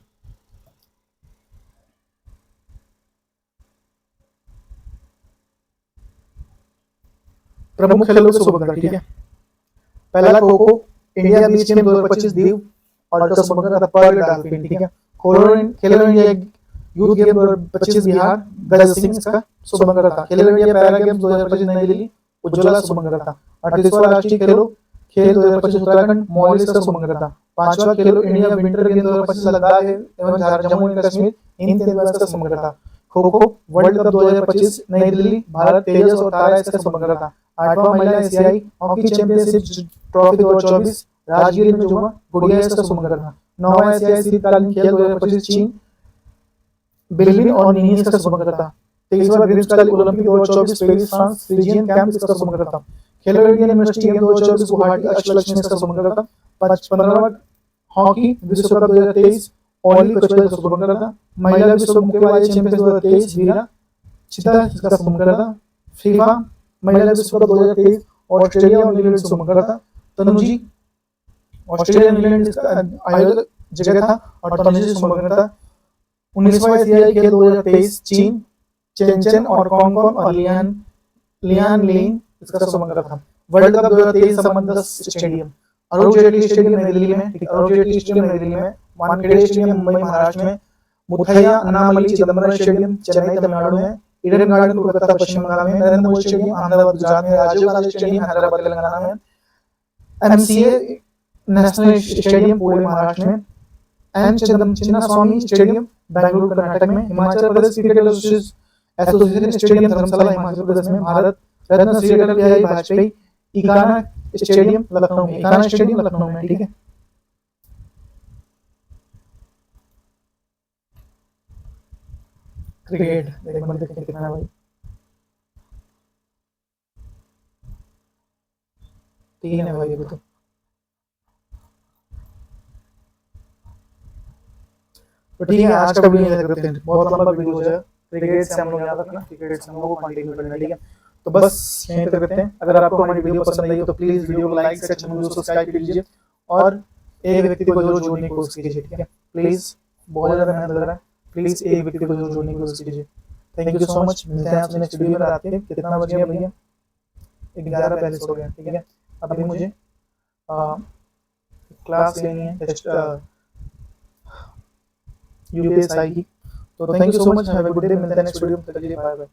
प्रमुख खेलों के शुभंकर, ठीक है। पहला kho kho India beach game 2025 Diu और उसका शुभंकर था पर्ल डॉल्फिन, ठीक है। खेलो इंडिया यूथ गेम 2025 बिहार गज सिंह इसका शुभंकर था। खेलो इंडिया पैरा गेम 2025 नई दिल्ली उज्ज्वला शुभंकर था। 38वां राष्ट्रीय खेल 2025 उत्तराखंड मौली इसका शुभंकर था। 5वां खेलो इंडिया विंटर गेम 2025 लद्दाख एवं जम्मू एंड कश्मीर इन 3 दिवस का शुभंकर था। खो खो वर्ल्ड कप 2025 नई दिल्ली भारत तेजस और तारा इसका शुभंकर था। 8वां महिला एशियाई हॉकी चैंपियनशिप ट्रॉफी 2024 राजगीर में हुआ गुड़िया इसका शुभंकर था। 9वां एशियाई शीतकालीन खेल 2025 चीन बिल्बिन और नीनी इसका शुभंकर था। 23वां ग्रीष्मकालीन Olympic 2024 Paris France Phrygian camp इसका शुभंकर था। Khelo India university game 2024 Guwahati Ashtalakshmi इसका शुभंकर था। 15वां हॉकी विश्व कप 2023 ओली कचुआ इसका शुभंकर था। महिला विश्व मुक्केबाजी चैंपियनशिप 2023 वीरा चिता इसका शुभंकर था। फीफा महिला विश्व कप 2023 ऑस्ट्रेलिया और न्यूजीलैंड इसका शुभंकर था। तनुजी ऑस्ट्रेलिया न्यूजीलैंड इसका आयोजक जगह था और तनुजी शुभंकर था। 19वां एशियाई खेल 2023 चीन चेंचन और कॉन्गकॉन और लियान लेन इसका शुभंकर था। वर्ल्ड कप 2023 समंदर स्टेडियम अरुण जेटली स्टेडियम नई दिल्ली में, अरुण जेटली स्टेडियम नई दिल्ली में, वानखेड़े स्टेडियम मुंबई महाराष्ट्र में, मुथैया अन्नामलई चिदंबरम स्टेडियम चेन्नई तमिलनाडु में, ईडन गार्डन कोलकाता पश्चिम बंगाल में, नरेंद्र मोदी स्टेडियम अहमदाबाद गुजरात में, राजीव गांधी स्टेडियम हैदराबाद तेलंगाना में, MCA national stadium Pune Maharashtra में, एन चिन्नास्वामी स्टेडियम बेंगलुरु कर्नाटक में, Himachal Pradesh cricket association stadium धर्मशाला हिमाचल प्रदेश में, भारत रत्न श्री अटल बिहारी वाजपेयी इकाना स्टेडियम लखनऊ में, इकाना स्टेडियम लखनऊ में, ठीक है। क्रिकेट देखते कितना है भाई, 3 है भाई अभी तो। तो ठीक है, आज का वीडियो यहीं तक रखते हैं, बहुत लंबा वीडियो हो जाएगा। क्रिकेट से हम लोग याद रखना, क्रिकेट से हम लोग को कंटिन्यू करना है, ठीक है। तो बस यहीं तक रखते हैं। अगर आपको हमारी वीडियो पसंद आई हो तो प्लीज वीडियो को लाइक से चैनल को सब्सक्राइब कीजिए और एक व्यक्ति को जरूर जोड़ने की कोशिश कीजिए, ठीक है। प्लीज, बहुत ज्यादा मेहनत लग रहा है, प्लीज एक व्यक्ति को जरूर जोड़ने की कोशिश कीजिए। Thank you so much. मिलते हैं आपसे नेक्स्ट वीडियो में। रात के कितना बज गया भैया? 11:45 हो गया, ठीक है। अभी मुझे क्लास लेनी है, टेस्ट यूपीएसआई की। तो thank you so much, have a good day. मिलते हैं नेक्स्ट वीडियो में, तब तक के लिए बाय बाय।